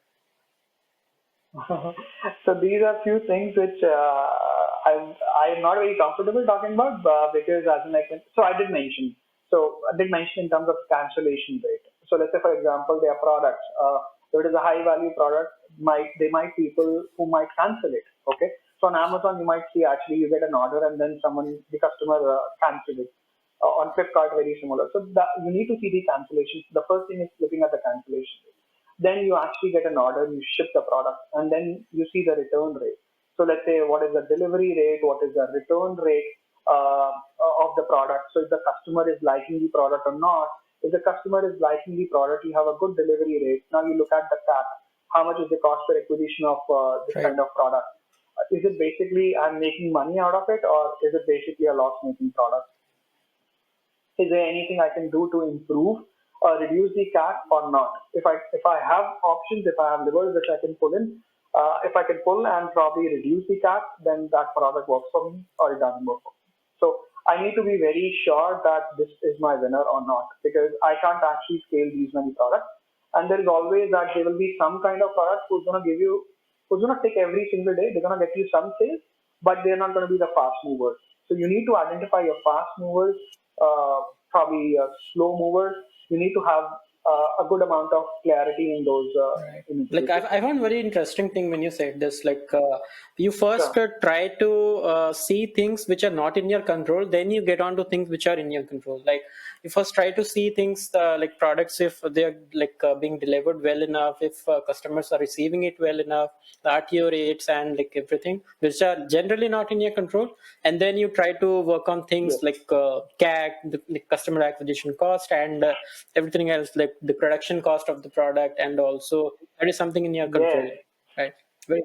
So these are few things which I'm not very comfortable talking about, because as in like so I did mention, in terms of cancellation rate. So let's say for example their products, if it is a high value product, might people who might cancel it. Okay, so on Amazon you might see actually you get an order and then the customer cancels it. On Flipkart, very similar. So you need to see the cancellations. The first thing is looking at the cancellation rate. Then you actually get an order, you ship the product, and then you see the return rate. So let's say what is the delivery rate, what is the return rate of the product. So if the customer is liking the product or not. If the customer is liking the product, you have a good delivery rate. Now you look at the CAC. How much is the cost per acquisition of this Right. kind of product? Is it basically I'm making money out of it, or is it basically a loss-making product? Is there anything I can do to improve or reduce the CAC or not? If I have options, if I have levers which I can pull in, if I can pull and probably reduce the CAC, then that product works for me or it doesn't work for me. So I need to be very sure that this is my winner or not, because I can't actually scale these many products. And there is always that there will be some kind of product who's gonna take every single day. They're gonna get you some sales, but they're not gonna be the fast movers. So you need to identify your fast movers, uh, probably slow movers. You need to have a good amount of clarity in those Right. Like initiatives. I found very interesting thing when you said this. Like you first Sure. try to see things which are not in your control, then you get on to things which are in your control. Like you first try to see things like products if they are like being delivered well enough, if customers are receiving it well enough, the RTO rates and like everything, which are generally not in your control. And then you try to work on things Yes. like CAC, the customer acquisition cost, and everything else like the production cost of the product, and also that is something in your control, Yes. right? Very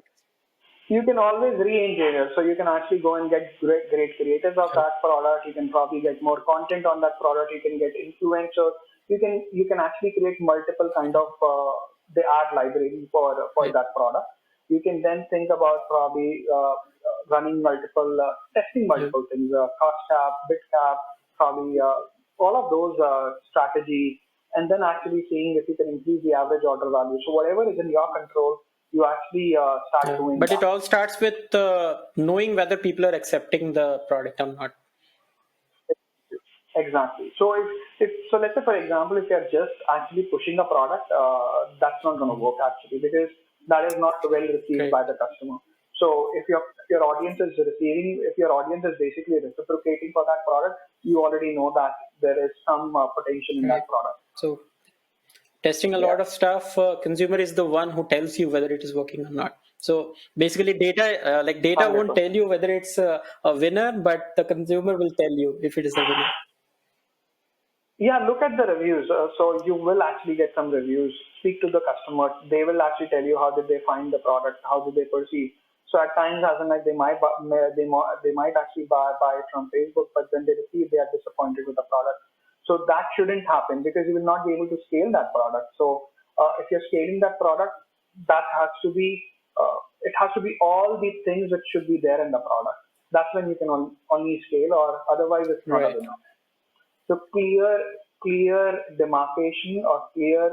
You can always re-engineer. So you can actually go and get great creators of true. that product. You can probably get more content on that product. You can get influencers. You can actually create multiple kind of the ad library for Right. that product. You can then think about probably running multiple testing Yeah. multiple things, cost cap, bit cap, probably all of those strategy, and then actually seeing if you can increase the average order value. So whatever is in your control, you actually start Yeah. doing But it that. all starts with knowing whether people are accepting the product or not. Exactly. So if so, let's say for example, if you're just actually pushing a product, that's not going to Mm. work actually because that is not well received Great. by the customer. So if your audience is receiving, if your audience is basically reciprocating for that product, you already know that there is some potential in Right. that product. So testing a Yeah. lot of stuff, consumer is the one who tells you whether it is working or not. So basically, data won't 100%. tell you whether it's a winner, but the consumer will tell you if it is a winner. Yeah, look at the reviews. So you will actually get some reviews. Speak to the customer. They will actually tell you how did they find the product, how did they perceive. So at times, as in like they might actually buy it from Facebook, but when they receive, they are disappointed with the product. So that shouldn't happen because you will not be able to scale that product. So if you're scaling that product, that has to be it has to be all the things that should be there in the product. That's when you can only scale, or otherwise it's not a Right. winner. So clear demarcation or clear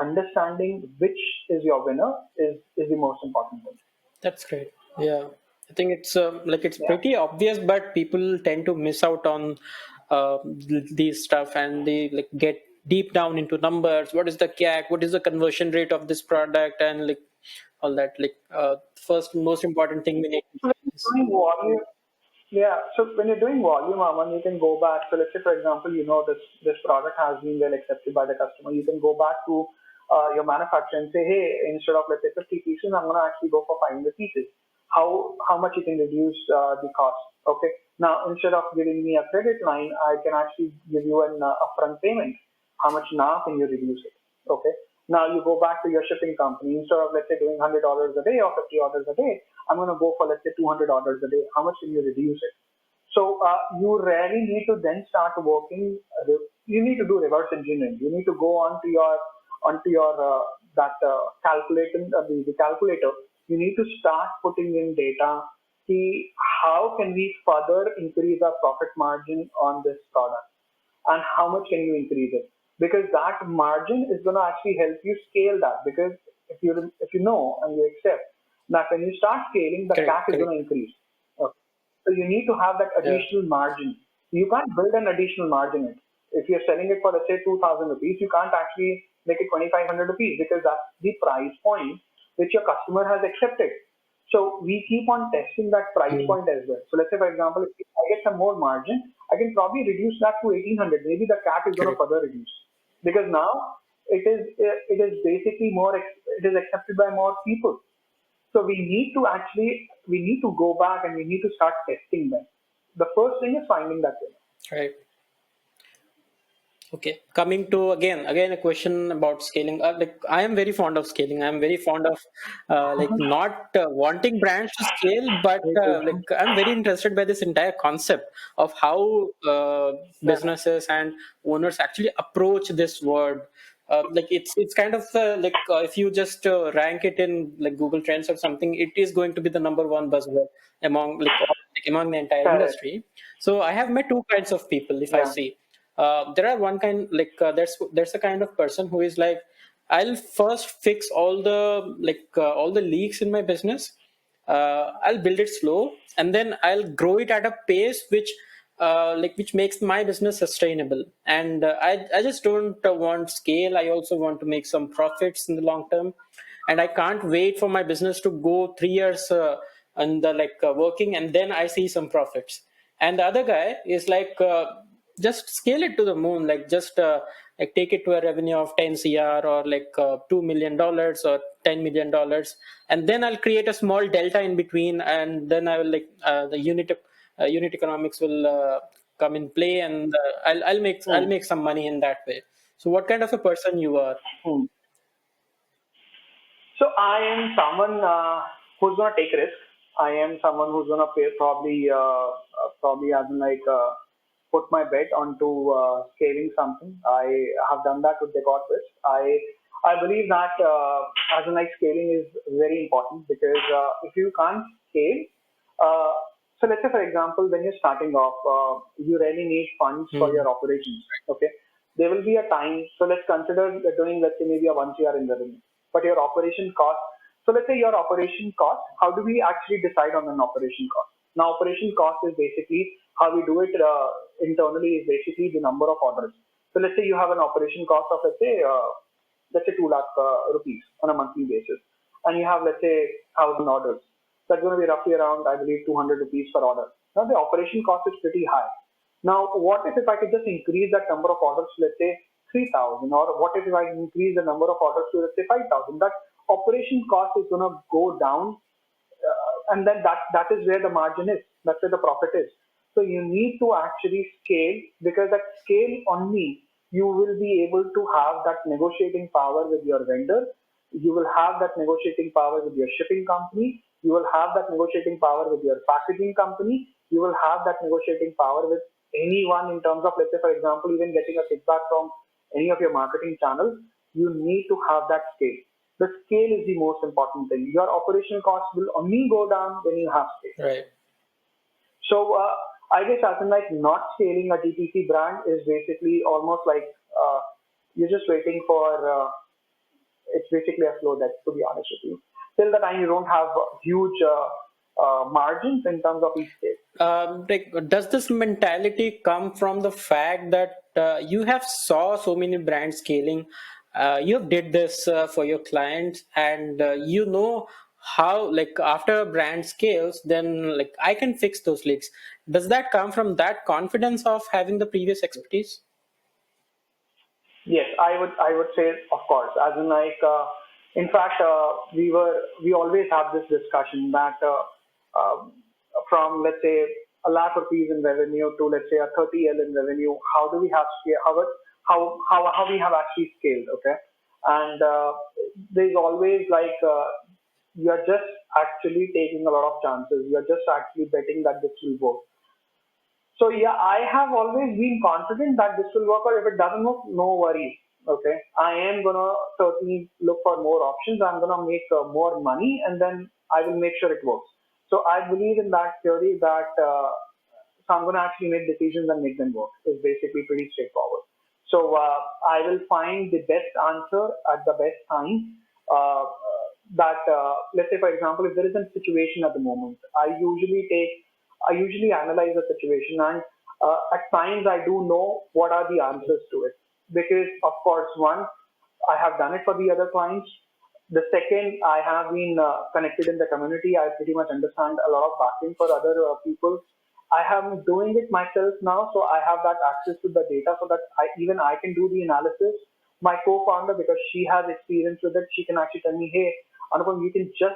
understanding which is your winner is the most important thing. That's great. Yeah, I think it's it's Yeah. pretty obvious, but people tend to miss out on these stuff, and they like get deep down into numbers. What is the CAC? What is the conversion rate of this product? And like all that. First, most important thing we need to So when check you're is doing volume, yeah. So when you're doing volume, Aman, you can go back. So let's say, for example, this product has been well accepted by the customer. You can go back to your manufacturer and say, hey, instead of let's say 50 pieces, I'm gonna actually go for 500 pieces. How much you can reduce the cost? Okay. Now instead of giving me a credit line, I can actually give you an upfront payment. How much now can you reduce it? Okay. Now you go back to your shipping company. Instead of let's say doing $100 a day or $50 a day, I'm going to go for let's say $200 a day. How much can you reduce it? So you really need to then start working. You need to do reverse engineering. You need to go onto your that calculating the calculator. You need to start putting in data. See how can we further increase our profit margin on this product, and how much can you increase it? Because that margin is going to actually help you scale that. Because if you know and you accept that when you start scaling, the correct, CAC is going correct. to increase. Okay. So you need to have that Yeah, additional margin. You can't build an additional margin in it. If you're selling it for let's say 2,000 rupees, you can't actually make it 2,500 rupees because that's the price point which your customer has accepted. So we keep on testing that price mm, point as well. So let's say, for example, if I get some more margin, I can probably reduce that to 1,800. Maybe the CAC is going to correct. further reduce because now it is basically it is accepted by more people. So we need to go back and we need to start testing them. The first thing is finding that winner. Right. Okay, coming to again a question about scaling. I am very fond of scaling. I am very fond of not wanting brands to scale, but Me too. I'm very interested by this entire concept of how Yeah, businesses and owners actually approach this word. It's kind of if you just rank it in like Google Trends or something, it is going to be the number one buzzword among among the entire correct. industry. So I have met two kinds of people. If I Yeah. see, there are one kind there's a kind of person who is like, I'll first fix all the leaks in my business. I'll build it slow, and then I'll grow it at a pace which makes my business sustainable. And I just don't want scale. I also want to make some profits in the long term, and I can't wait for my business to go 3 years and the working, and then I see some profits. And the other guy is just scale it to the moon, just take it to a revenue of 10 cr or $2 million or $10 million, and then I'll create a small delta in between, and then I will the unit economics will come in play, and I'll Hmm. make some money in that way. So what kind of a person you are? Hmm. So I am someone who's gonna take risk. I am someone who's gonna pay probably as in put my bet onto scaling something. I have done that with DecorTwist. I believe that as in scaling is very important because if you can't scale, uh, So let's say, for example, when you're starting off, you really need funds for Hmm. your operations. Okay, there will be a time. So let's consider you're doing, let's say, maybe a 1 CR in revenue, but your operation cost. So let's say your operation cost. How do we actually decide on an operation cost? Now, operation cost is basically how we do it internally. Is basically the number of orders. So let's say you have an operation cost of, let's say 2 lakh rupees on a monthly basis, and you have, let's say, 1,000 orders. That's going to be roughly around, I believe, 200 rupees per order. Now the operation cost is pretty high. Now, what if I could just increase that number of orders to, let's say, 3,000, or what if I increase the number of orders to, let's say, 5,000? That operation cost is going to go down, and then that is where the margin is. That's where the profit is. So you need to actually scale, because that scale only you will be able to have that negotiating power with your vendor. You will have that negotiating power with your shipping company. You will have that negotiating power with your packaging company. You will have that negotiating power with anyone in terms of, let's say, for example, even getting a kickback from any of your marketing channels. You need to have that scale. The scale is the most important thing. Your operational costs will only go down when you have scale. Right. So I guess as in like not scaling a DTC brand is basically almost like you're just waiting for it's basically a flow debt, to be honest with you. Till the time you don't have huge margins in terms of each state. Like, does this mentality come from the fact that you have saw so many brands scaling? You have did this for your clients, and you know how, like, after a brand scales, then like I can fix those leaks. Does that come from that confidence of having the previous expertise? Yes, I would say, of course. As in like, in fact, we always have this discussion that from, let's say, a lakh rupees in revenue to, let's say, a 30L in revenue, how do we have scale? How we have actually scaled? Okay, and there's always like you're just actually taking a lot of chances. You're just actually betting that this will work. So yeah, I have always been confident that this will work, or if it doesn't work, no worries. Okay, I am gonna certainly look for more options. I'm gonna make more money, and then I will make sure it works. So I believe in that theory that so I'm gonna actually make decisions and make them work. It's basically pretty straightforward. So I will find the best answer at the best time. That let's say, for example, if there is a situation at the moment, I usually analyze the situation, and at times I do know what are the answers to it, because of course, one, I have done it for the other clients. The second, I have been connected in the community. I pretty much understand a lot of backing for other people. I am doing it myself now, so I have that access to the data, so that even I can do the analysis. My co-founder, because she has experience with it, she can actually tell me, hey, Anupam, you can just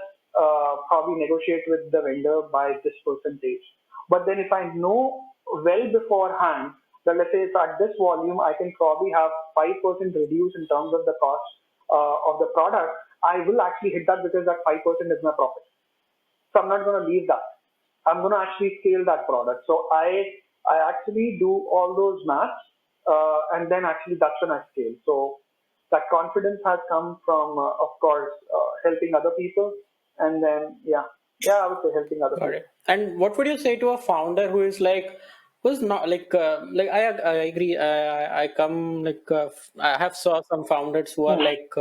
probably negotiate with the vendor by this percentage. But then if I know well beforehand that, let's say, if at this volume I can probably have 5% reduce in terms of the cost of the product, I will actually hit that, because that 5% is my profit. So I'm not going to leave that. I'm going to actually scale that product. So I actually do all those maths, and then actually that's when I scale. So that confidence has come from, of course, helping other people, and then I would say helping other Got people. it. And what would you say to a founder who is like, who's not like I agree. I come like I have saw some founders who are Hmm, like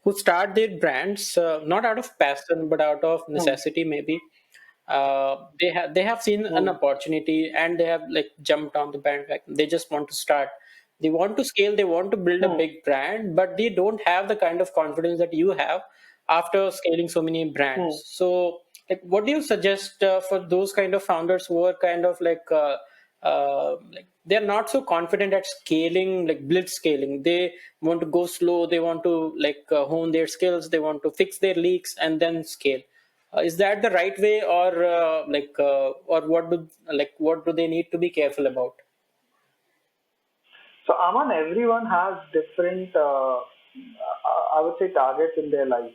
who start their brands not out of passion but out of hmm, necessity maybe. They have seen an hmm, opportunity and they have like jumped on the bandwagon. They just want to start. They want to scale. They want to build a hmm, big brand, but they don't have the kind of confidence that you have after scaling so many brands. hmm. So, like, what do you suggest for those kind of founders who are kind of like they're not so confident at scaling, like blitz scaling. They want to go slow. They want to like hone their skills. They want to fix their leaks and then scale. Is that the right way, or or what do they need to be careful about? So Aman, everyone has different, I would say, targets in their life.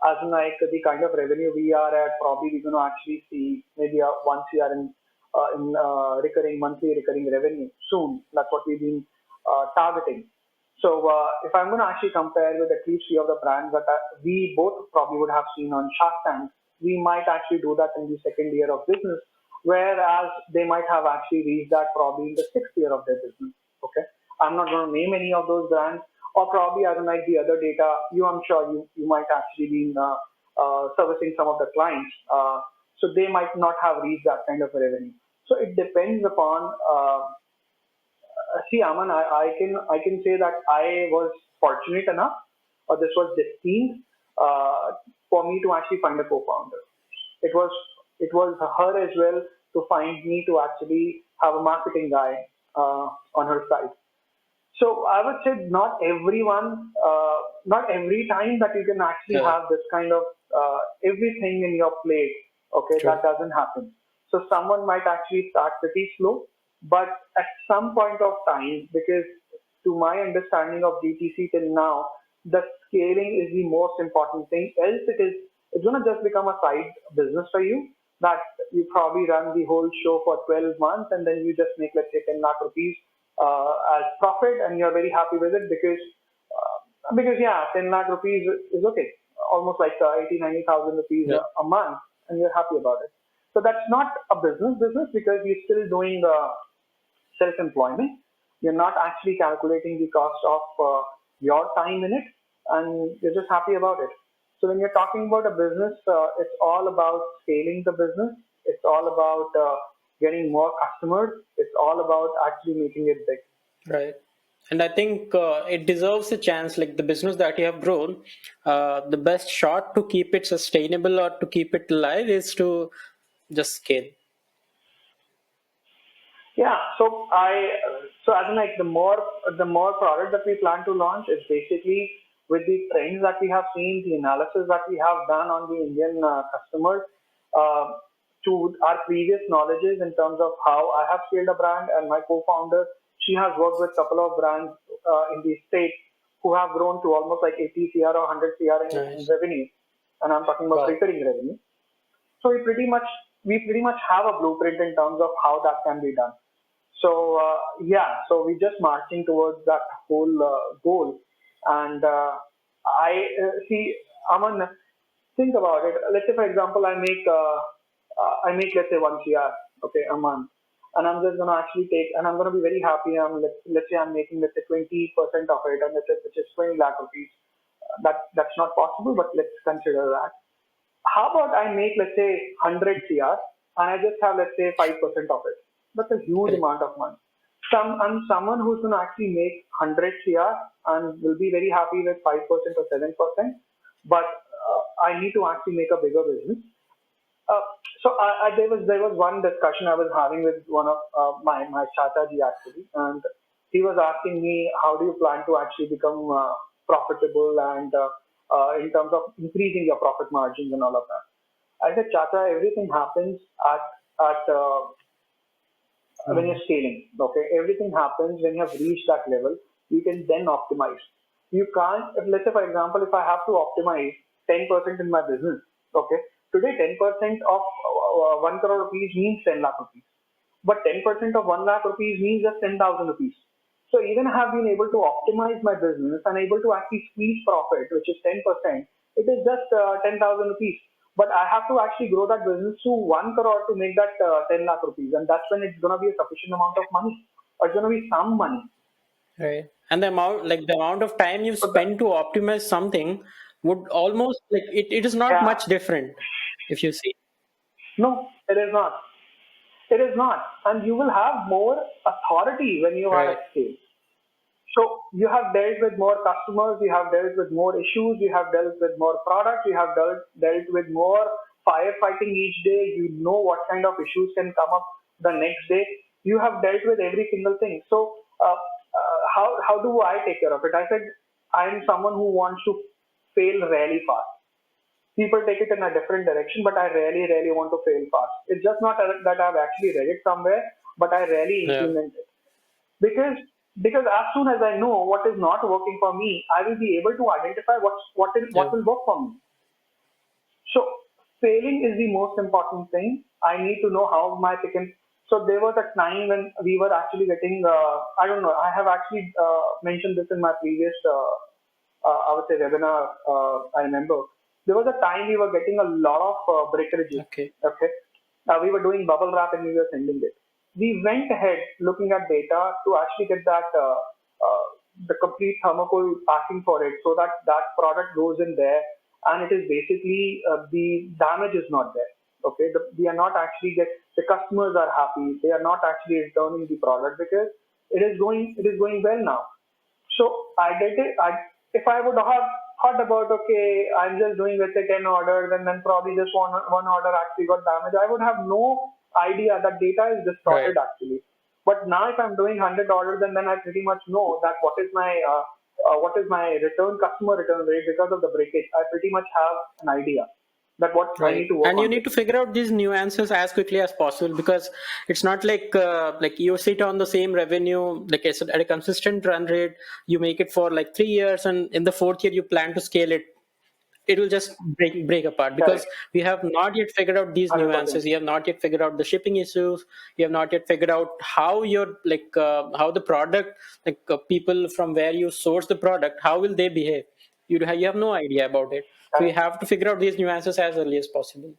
As in like the kind of revenue we are at, probably we're going to actually see maybe once we are in recurring monthly recurring revenue soon. That's what we've been targeting. So if I'm going to actually compare with at least few of the brands that we both probably would have seen on Shark Tank, we might actually do that in the second year of business, whereas they might have actually reached that probably in the sixth year of their business. Okay, I'm not going to name any of those brands, or probably I don't like the other data. I'm sure you might actually be servicing some of the clients, so they might not have reached that kind of a revenue. So it depends upon. See, Aman, I can say that I was fortunate enough, or this was destined for me to actually find a co-founder. It was her as well to find me to actually have a marketing guy on her side. So I would say not everyone, not every time that you can actually Yeah, have this kind of everything in your plate. Okay, true. that doesn't happen. So someone might actually start pretty slow, but at some point of time, because to my understanding of DTC till now, the scaling is the most important thing. Else it's gonna just become a side business for you that you probably run the whole show for 12 months and then you just make let's say 10 lakh rupees as profit and you're very happy with it because yeah 10 lakh rupees is okay, almost like 80 90,000 rupees Yeah, a month, and you're happy about it. So that's not a business because you're still doing self-employment. You're not actually calculating the cost of your time in it, and you're just happy about it. So when you're talking about a business, it's all about scaling the business. It's all about getting more customers. It's all about actually making it big. right. And I think it deserves a chance. Like the business that you have grown, the best shot to keep it sustainable or to keep it alive is to just scale. Yeah. So as in like the more product that we plan to launch is basically with the trends that we have seen, the analysis that we have done on the Indian customers, uh, to our previous knowledges in terms of how I have scaled a brand, and my co-founder, she has worked with a couple of brands in the states who have grown to almost like 80 CR or 100 CR in Nice. revenue, and I'm talking about Wow. recurring revenue. So we pretty much have a blueprint in terms of how that can be done. So yeah, so we're just marching towards that whole goal. And I see, Aman, think about it. Let's say, for example, I make let's say 1 CR, okay, a month, and I'm just gonna actually take, and I'm gonna be very happy. Let's say I'm making let's say 20% of it, and let's say which is 20 lakh rupees. That's not possible, but let's consider that. How about I make let's say 100 CR and I just have let's say 5% of it? That's a huge Correct. amount of money. I'm someone who's going to actually make 100 CR and will be very happy with 5% or 7%, but I need to actually make a bigger business. Uh, there was one discussion I was having with one of my Chata ji actually, and he was asking me how do you plan to actually become profitable and in terms of increasing your profit margins and all of that. I said, Chata, everything happens at when Mhm. you're scaling. Okay, everything happens when you have reached that level. You can then optimize. You can't. Let's say, for example, if I have to optimize 10% in my business. Okay, today 10% of 1 crore rupees means 10 lakh rupees, but 10% of 1 lakh rupees means just 10,000 rupees. So even I have been able to optimize my business and able to actually squeeze profit, which is 10%. It is just 10,000 rupees. But I have to actually grow that business to 1 crore to make that 10 lakh rupees. And that's when it's going to be a sufficient amount of money. Or it's going to be some money. Right. And the amount of time you So that, spend to optimize something would almost it is not yeah, much different if you see. no, it is not. It is not. And you will have more authority when you are Right. at scale. So you have dealt with more customers, you have dealt with more issues, you have dealt with more products, you have dealt with more firefighting each day. You know what kind of issues can come up the next day. You have dealt with every single thing. So how do I take care of it? I said I am someone who wants to fail really fast. People take it in a different direction, but I really want to fail fast. It's just not that I've actually read it somewhere, but I rarely Yeah. implement it because as soon as I know what is not working for me, I will be able to identify Yeah. what will work for me. So failing is the most important thing. I need to know how my pick and so there was a time when we were actually getting I don't know, I have actually mentioned this in my previous I would say webinar, I remember. there was a time we were getting a lot of breakages. Okay. Okay, we were doing bubble wrap and we were sending it. We went ahead looking at data to actually get that the complete thermocol packing for it, so that that product goes in there and it is basically the damage is not there. Okay, we are not actually get the customers are happy. They are not actually returning the product because it is going well now. So I did it. If I would have thought about, okay, I'm just doing let's say 10 orders and then probably just one order actually got damaged, I would have no idea that data is Right. distorted actually. But now if I'm doing 100 orders and then I pretty much know that what is my return customer return rate because of the breakage, I pretty much have an idea that what I Right, need to work and you on need this. to figure out these nuances as quickly as possible, because it's not like you sit on the same revenue, like I said, at a consistent run rate. You make it for like 3 years, and in the fourth year you plan to scale it. It will just break apart because Correct, we have not yet figured out these 100%. nuances. You have not yet figured out the shipping issues. You have not yet figured out how your how the product, people from where you source the product, how will they behave. You have no idea about it, so you Correct. have to figure out these nuances as early as possible.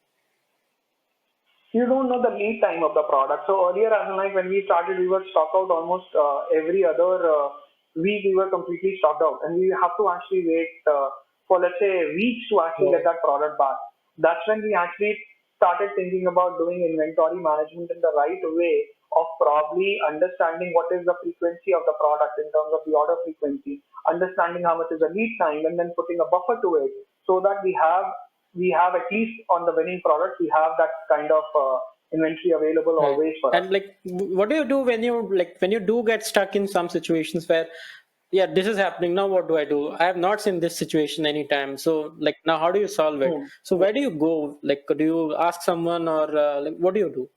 You don't know the lead time of the product. So earlier, as in like when we started, we were stock out almost every other week. We were completely stocked out, and we have to actually wait for let's say weeks to actually get Wow. that product back. That's when we actually started thinking about doing inventory management in the right way of probably understanding what is the frequency of the product in terms of the order frequency, understanding how much is the lead time, and then putting a buffer to it so that we have at least on the winning product, we have that kind of inventory available Right. always for us. And what do you do when you do get stuck in some situations where, yeah, this is happening now? What do I do? I have not seen this situation anytime. So now, how do you solve it? Hmm. So where do you go? Do you ask someone, or what do you do?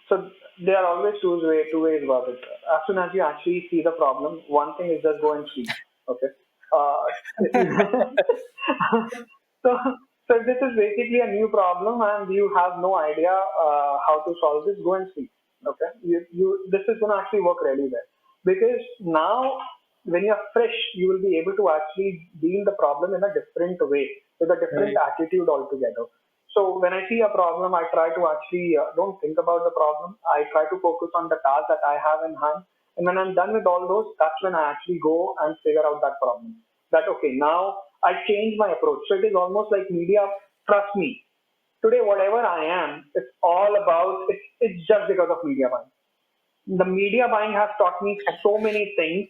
So there are always two ways about it. As soon as you actually see the problem, one thing is just go and sleep. Okay. If you so so if this is basically a new problem and you have no idea how to solve this, go and sleep. Okay. You this is going to actually work really well because now when you're fresh, you will be able to actually deal the problem in a different way with a different Right. attitude altogether. So when I see a problem, I try to actually don't think about the problem. I try to focus on the task that I have in hand. And when I'm done with all those, that's when I actually go and figure out that problem. That okay, now I change my approach. So it is almost like media. Trust me. Today, whatever I am, it's all about. It's just because of media buying. The media buying has taught me so many things,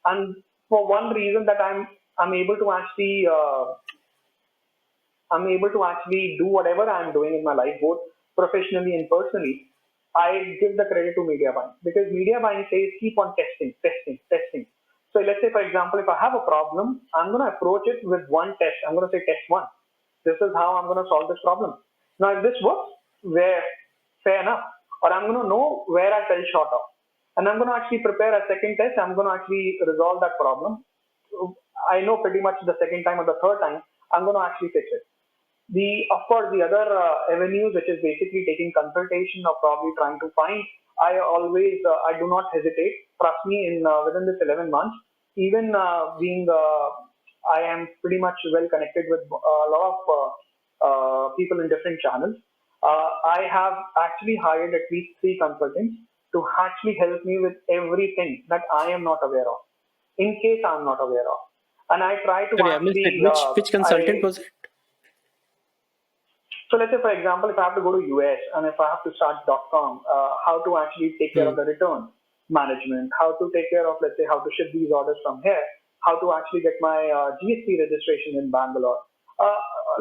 and for one reason that I'm able to actually do whatever I'm doing in my life, both professionally and personally. I give the credit to media buying because media buying says keep on testing, testing, testing. So let's say, for example, if I have a problem, I'm going to approach it with one test. I'm going to say test one. This is how I'm going to solve this problem. Now, if this works, where fair enough, or I'm going to know where I fell short of, and I'm going to actually prepare a second test. I'm going to actually resolve that problem. I know pretty much the second time or the third time, I'm going to actually fix it. Of course, the other avenues, which is basically taking consultation or probably trying to find, I do not hesitate. Trust me, in within this 11 months, even I am pretty much well connected with a lot of people in different channels. I have actually hired at least three consultants to actually help me with everything that I am not aware of, in case I'm not aware of. And I try to Sorry, I missed it. actually, Which consultant I was it? so let's say, for example, if I have to go to US and if I have to start .com, how to actually take care Hmm. of the return management, how to take care of, let's say, how to ship these orders from here, how to actually get my GST registration in Bangalore.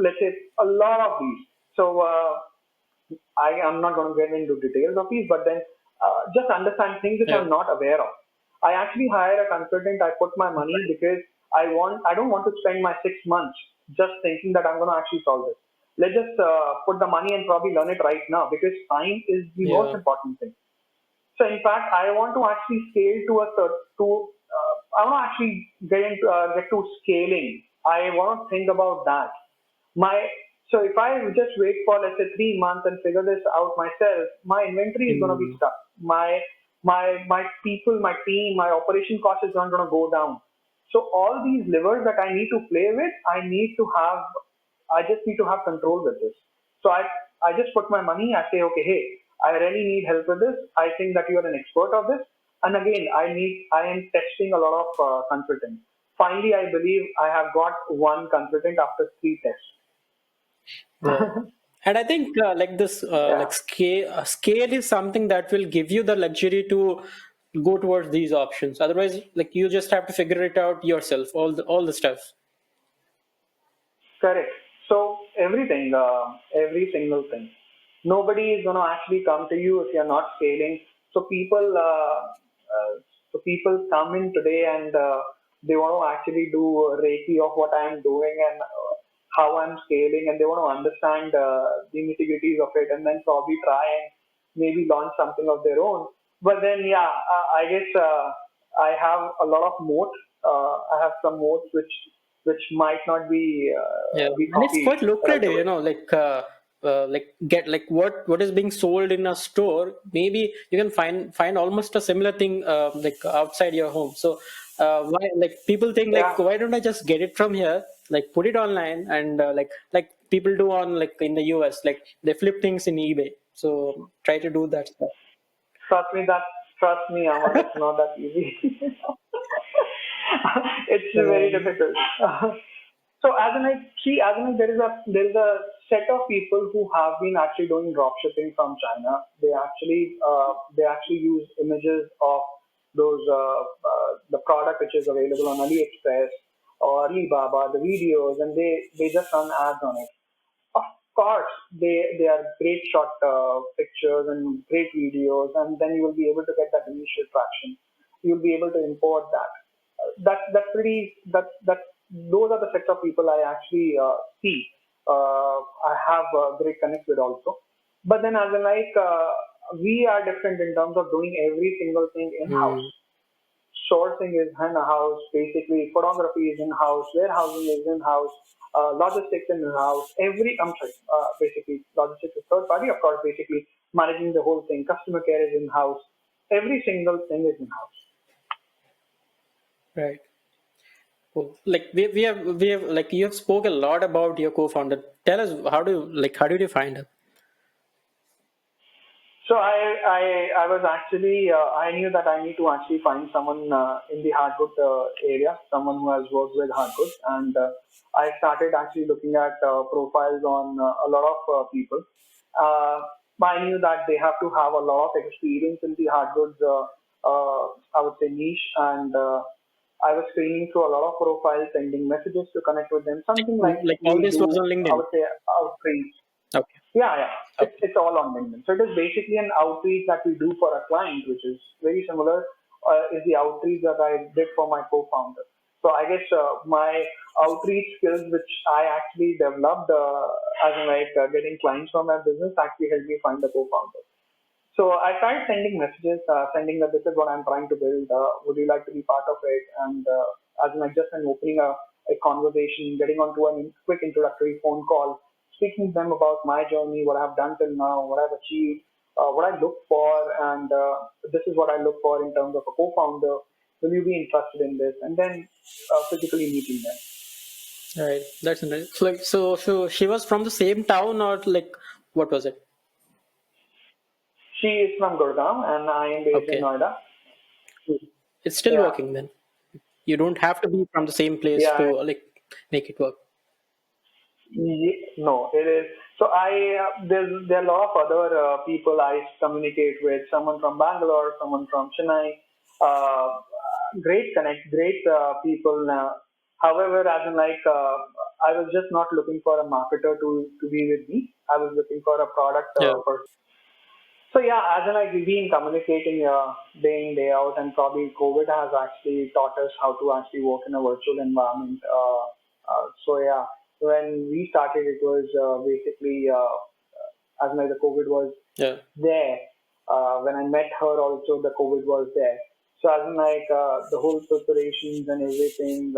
Let's say a lot of these. So I am not going to get into details of these, but then just understand things which Yeah. I'm not aware of. I actually hire a consultant. I put my money because I don't want to spend my 6 months just thinking that I'm going to actually solve this. Let's just put the money and probably learn it right now because time is the most Yeah. important thing. So in fact, I want to actually scale to a I want to actually get to scaling. I want to think about that. My so if I just wait for let's say 3 months and figure this out myself, my inventory is going to be Hmm. stuck. My people, my team, my operation cost is not going to go down. So all these levers that I need to play with, I just need to have control with this. So I just put my money. I say, okay, hey, I really need help with this. I think that you are an expert of this. And again, I am testing a lot of consultants. Finally, I believe I have got one consultant after three Wow. tests. And I think like this, Yeah, like scale is something that will give you the luxury to go towards these options. Otherwise, like you just have to figure it out yourself, all the stuff. correct. So everything, every single thing. Nobody is going to actually come to you if you're not scaling. So people come in today and they want to actually do a reiki of what I am doing and how I'm scaling, and they want to understand the nitty-gritties of it, and then probably try and maybe launch something of their own. But then, yeah, I guess I have a lot of moat. I have some moats which might not Yeah, be and it's copied quite right lucrative, away. like get like what is being sold in a store. Maybe you can find almost a similar thing like outside your home. So why like people think like Yeah, why don't I just get it from here, like put it online and like people do on like in the US, like they flip things in eBay. So try to do that stuff. trust me, trust me, Aman, it's not that easy. It's very Um, difficult. So as in like there is a set of people who have been actually doing drop shipping from China. They actually use images of those the product which is available on AliExpress or Alibaba, the videos, and they just run ads on it. Of course, they are great shot pictures and great videos, and then you will be able to get that initial traction. You'll be able to import that. That's pretty. That those are the sets of people I actually see. I have a great connect with also. But then, as in like, we are different in terms of doing every single thing in house. hmm. Sourcing is in-house, basically photography is in-house, warehousing is in-house, logistics is in-house, I'm sorry, basically logistics is third party, of course, basically managing the whole thing, customer care is in-house, every single thing is in-house. Right. Cool. Like we have like you have spoke a lot about your co-founder. Tell us how did you find her? So I was actually, I knew that I need to actually find someone in the hardwood area, someone who has worked with hardwood, and I started actually looking at profiles on a lot of people. Uh, I knew that they have to have a lot of experience in the hardwoods, I would say niche, and I was screening through a lot of profiles, sending messages to connect with them, something like Like all we this was do, on I LinkedIn. would say, outreach. Okay. Yeah, yeah. Okay. It's all on LinkedIn. So it is basically an outreach that we do for a client, which is very similar. Is the outreach that I did for my co-founder. So I guess my outreach skills, which I actually developed as in like getting clients from my business, actually helped me find the co-founder. So I started sending messages, sending that this is what I'm trying to build. Would you like to be part of it? And as in like just an opening a conversation, getting onto a quick introductory phone call, speaking to them about my journey, what I've done till now, what I've achieved, what I look for, and this is what I look for in terms of a co-founder. Will you be interested in this? And then physically meeting them. Right. That's interesting. So she was from the same town or like what was it? She is from Gurgaon, and I am based in Okay. Noida. It's still Yeah, working then. You don't have to be from the same place yeah. to like make it work. No, it is. So there are a lot of other people I communicate with. Someone from Bangalore, someone from Chennai. Uh, Great connect, great people. Now, however, as in like, I was just not looking for a marketer to be with me. I was looking for a product Yeah. person. So yeah, as in like we've been communicating day in day out, and probably COVID has actually taught us how to actually work in a virtual environment. So yeah, when we started, it was basically as in like the COVID was Yeah. there. When I met her, also the COVID was there. So as in like the whole preparations and everything,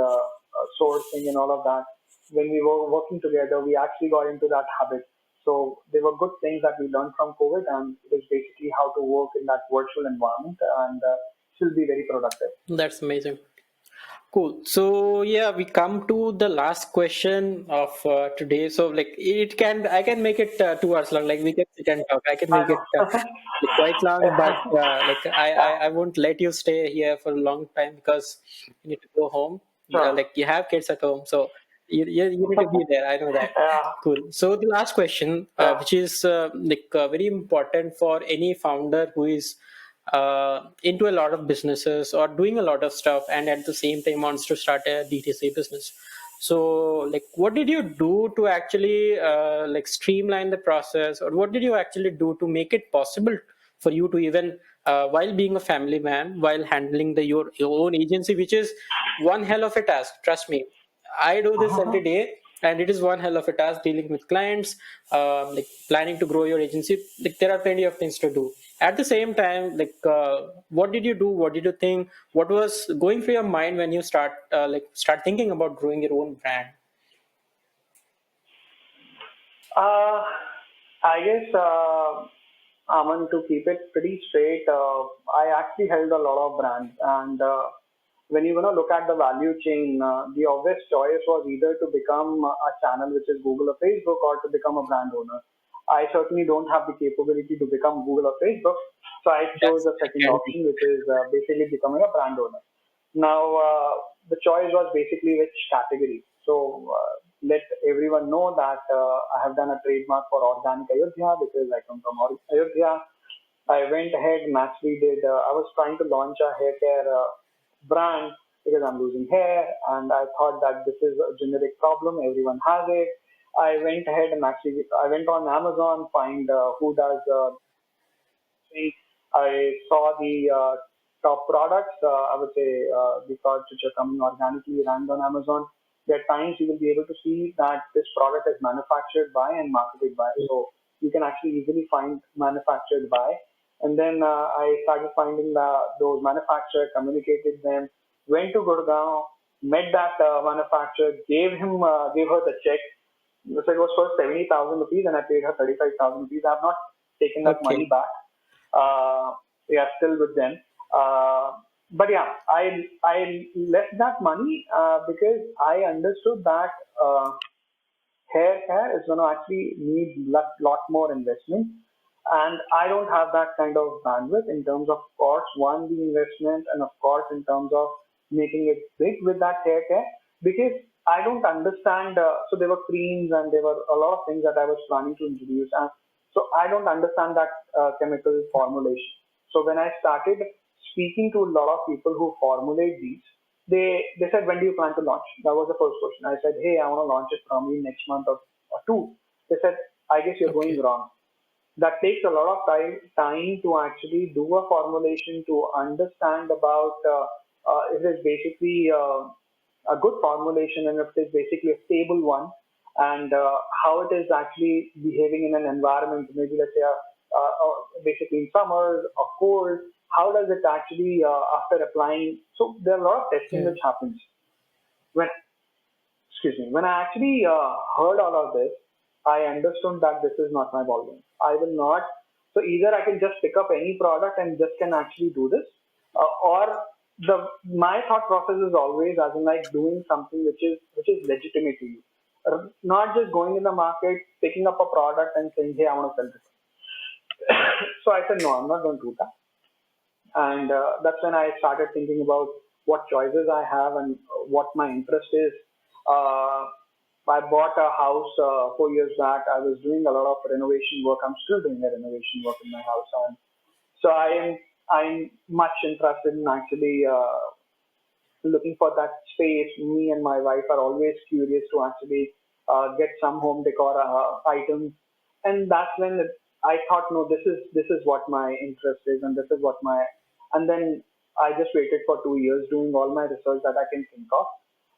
sourcing and all of that. When we were working together, we actually got into that habit. So there were good things that we learned from COVID, and it is basically how to work in that virtual environment and still be very productive. That's amazing. Cool. So yeah, we come to the last question of today. So like I can make it 2 hours long. Like we can sit and talk. I can I make it know. like quite long, but like Yeah, I won't let you stay here for a long time because you need to go home. sure. Like you have kids at home, so you need to be there. I know that. Yeah, Cool. So the last question, yeah. which is very important for any founder who is into a lot of businesses or doing a lot of stuff and at the same time wants to start a DTC business. So, like, what did you do to actually streamline the process, or what did you actually do to make it possible for you to even, while being a family man, while handling your own agency, which is one hell of a task. Trust me, I do this every day, and it is one hell of a task dealing with clients, like planning to grow your agency. Like there are plenty of things to do. At the same time, what did you do? What did you think? What was going through your mind when you start thinking about growing your own brand? Uh, I guess, Aman, to keep it pretty straight, I actually held a lot of brands, and when you're gonna look at the value chain, the obvious choice was either to become a channel which is Google or Facebook, or to become a brand owner. I certainly don't have the capability to become Google or Facebook, so I chose That's the very second handy. option, which is basically becoming a brand owner. Now, the choice was basically which category. So, let everyone know that I have done a trademark for organic Ayodhya because I come from Ayodhya. I went ahead and actually did, I was trying to launch a hair care brand because I'm losing hair, and I thought that this is a generic problem, everyone has it. I went ahead and actually, I went on Amazon, find who does thing. I saw the top products, I would say the products which are coming organically ranked on Amazon. There are times you will be able to see that this product is manufactured by and marketed by. So you can actually easily find manufactured by. And then I started finding those manufacturers, communicated them, went to Gurgaon, met that manufacturer, gave her the check. So it was for 70,000 rupees, and I paid her 35,000 rupees. I have not taken that money Okay. back. Yeah, still with them. Uh, but yeah, I left that money because I understood that hair care is going to actually need lot more investment, and I don't have that kind of bandwidth in terms of course one the investment, and of course in terms of making it big with that hair care, because I don't understand. So there were creams and there were a lot of things that I was planning to introduce, and so I don't understand that chemical formulation. So when I started speaking to a lot of people who formulate these, they said, when do you plan to launch? That was the first question. I said, hey, I want to launch it probably next month or two. They said, I guess you're going Okay. wrong. That takes a lot of time to actually do a formulation, to understand about if it's basically a good formulation, and if it's basically a stable one, and how it is actually behaving in an environment, maybe let's say basically in summer or cold, how does it actually after applying. So there are a lot of testing Yeah. which happens when, excuse me, when I actually heard all of this, I understood that this is not my ballgame. I will not. So either I can just pick up any product and just can actually do this, or the my thought process is always as in like doing something which is legitimate to you, not just going in the market, picking up a product and saying, hey, I want to sell this. So I said, no, I'm not going to do that. And that's when I started thinking about what choices I have and what my interest is. Uh, I bought a house 4 years back. I was doing a lot of renovation work. I'm still doing the renovation work in my house, and so I'm much interested in actually looking for that space. Me and my wife are always curious to actually get some home decor items, and that's when I thought, no, this is what my interest is, and this is what my, and then I just waited for 2 years doing all my research that I can think of.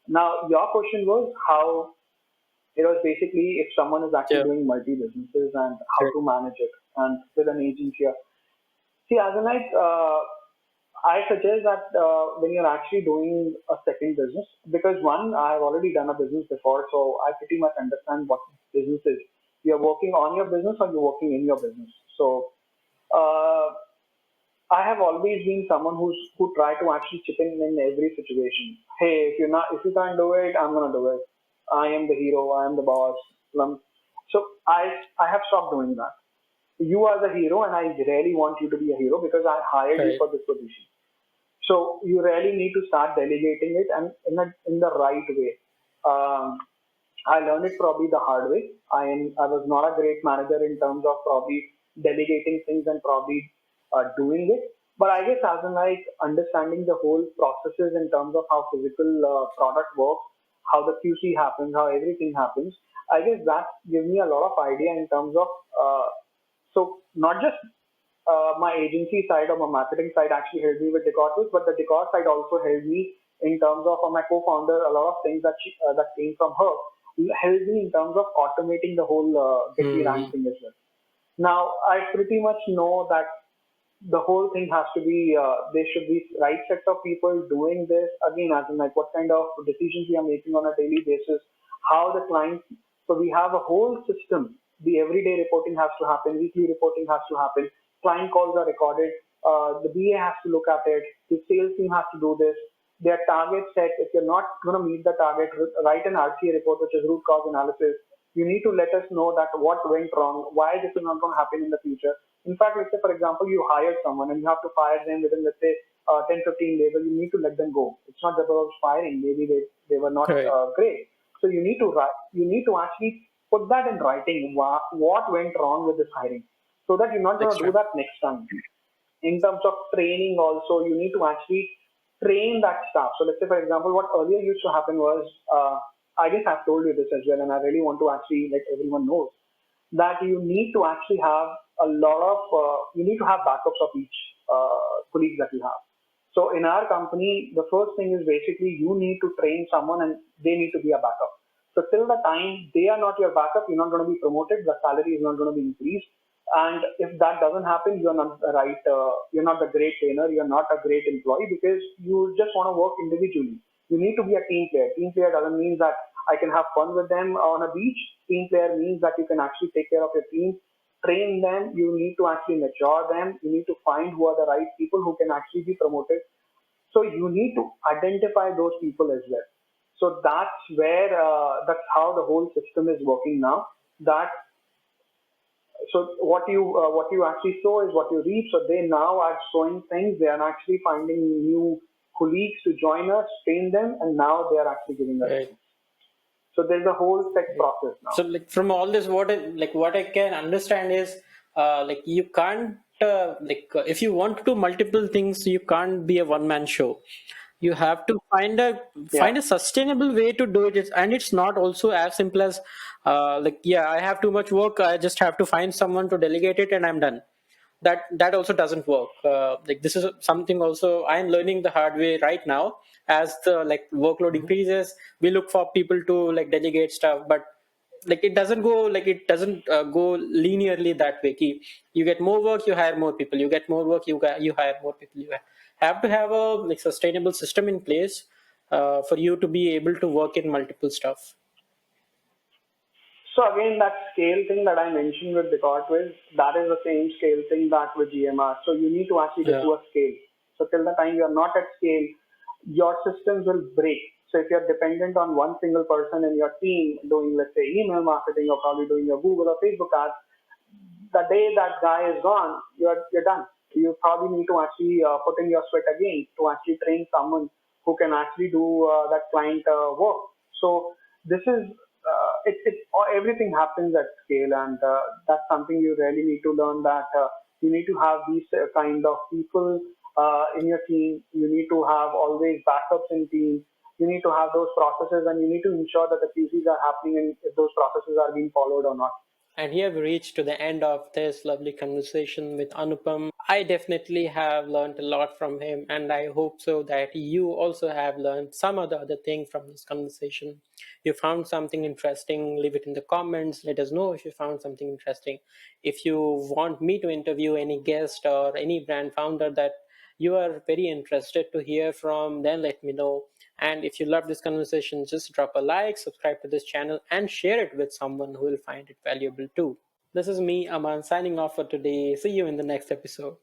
Now, your question was how it was basically if someone is actually Yeah. doing multi businesses and how Correct. to manage it, and with an agency. See, as in like, I suggest that when you're actually doing a second business, because one, I've already done a business before, so I pretty much understand what business is. You're working on your business or you're working in your business. So uh, I have always been someone who try to actually chip in every situation. Hey, if you can't do it, I'm gonna do it. I am the hero. I am the boss. So I have stopped doing that. You are the hero, and I really want you to be a hero because I hired you Right. for this position. So you really need to start delegating it and in the right way. Um, I learned it probably the hard way. I was not a great manager in terms of probably delegating things and probably doing it. But I guess as in like understanding the whole processes in terms of how physical product works, how the QC happens, how everything happens. I guess that gives me a lot of idea in terms of so not just my agency side or my marketing side actually helped me with DecorTwist, but the Decor side also helped me in terms of my co-founder. A lot of things that came from her helped me in terms of automating the whole Get Me Rank Hmm. thing as well. Now I pretty much know that the whole thing has to be there should be right set of people doing this again as in like what kind of decisions we are making on a daily basis, how the client. So we have a whole system. The everyday reporting has to happen, weekly reporting has to happen, client calls are recorded, the BA has to look at it, the sales team has to do this, their target set. If you're not going to meet the target, write an RCA report, which is root cause analysis. You need to let us know that what went wrong, why this is not going to happen in the future. In fact, let's say, for example, you hired someone and you have to fire them within, let's say, 10, 15 days, or you need to let them go. It's not about firing. Maybe they were not Right. great. So you need to actually put that in writing, what went wrong with this hiring, so that you're not going Next to do time. that next time. In terms of training also, you need to actually train that staff. So let's say, for example, what earlier used to happen was, I guess I've told you this as well, and I really want to actually let everyone know that you need to actually have you need to have backups of each colleague that you have. So in our company, the first thing is basically you need to train someone and they need to be a backup. So till the time they are not your backup, you're not going to be promoted, the salary is not going to be increased. And if that doesn't happen, you're not the right, you're not a great trainer, you're not a great employee because you just want to work individually. You need to be a team player. Team player doesn't mean that I can have fun with them on a beach. Team player means that you can actually take care of your team, train them. You need to actually mature them. You need to find who are the right people who can actually be promoted. So you need to identify those people as well. So that's how the whole system is working now. That so what you actually sow is what you reap. So they now are sowing things. They are actually finding new colleagues to join us, train them, and now they are actually giving us Right. things. So there's a whole set Right. process now. So like from all this, what I can understand is like you can't if you want to do multiple things, you can't be a one man show. You have to Yeah. find a sustainable way to do it, and it's not also as simple as like yeah, I have too much work, I just have to find someone to delegate it and I'm done. That also doesn't work. Like this is something also I'm learning the hard way right now. As the like workload Mhm. increases, we look for people to like delegate stuff, but like it doesn't go linearly that way. You get more work, you hire more people. You get more work, you hire more people. You have to have a like sustainable system in place for you to be able to work in multiple stuff. So again, that scale thing that I mentioned with DecorTwist, that is the same scale thing that with GMR. So you need to actually get Yeah. to a scale. So till the time you're not at scale, your systems will break. So if you're dependent on one single person in your team doing, let's say, email marketing or probably doing your Google or Facebook ads, the day that guy is gone, you're done. You probably need to actually put in your sweat again to actually train someone who can actually do that client work. So this is everything happens at scale, and that's something you really need to learn. That you need to have these kind of people in your team. You need to have always backups in teams. You need to have those processes, and you need to ensure that the QCs are happening and if those processes are being followed or not. And here we reached to the end of this lovely conversation with Anupam. I definitely have learned a lot from him, and I hope so that you also have learned some of the other thing from this conversation. You found something interesting, leave it in the comments. Let us know if you found something interesting. If you want me to interview any guest or any brand founder that you are very interested to hear from, then let me know. And if you love this conversation, just drop a like, subscribe to this channel, and share it with someone who will find it valuable too. This is me, Aman, signing off for today. See you in the next episode.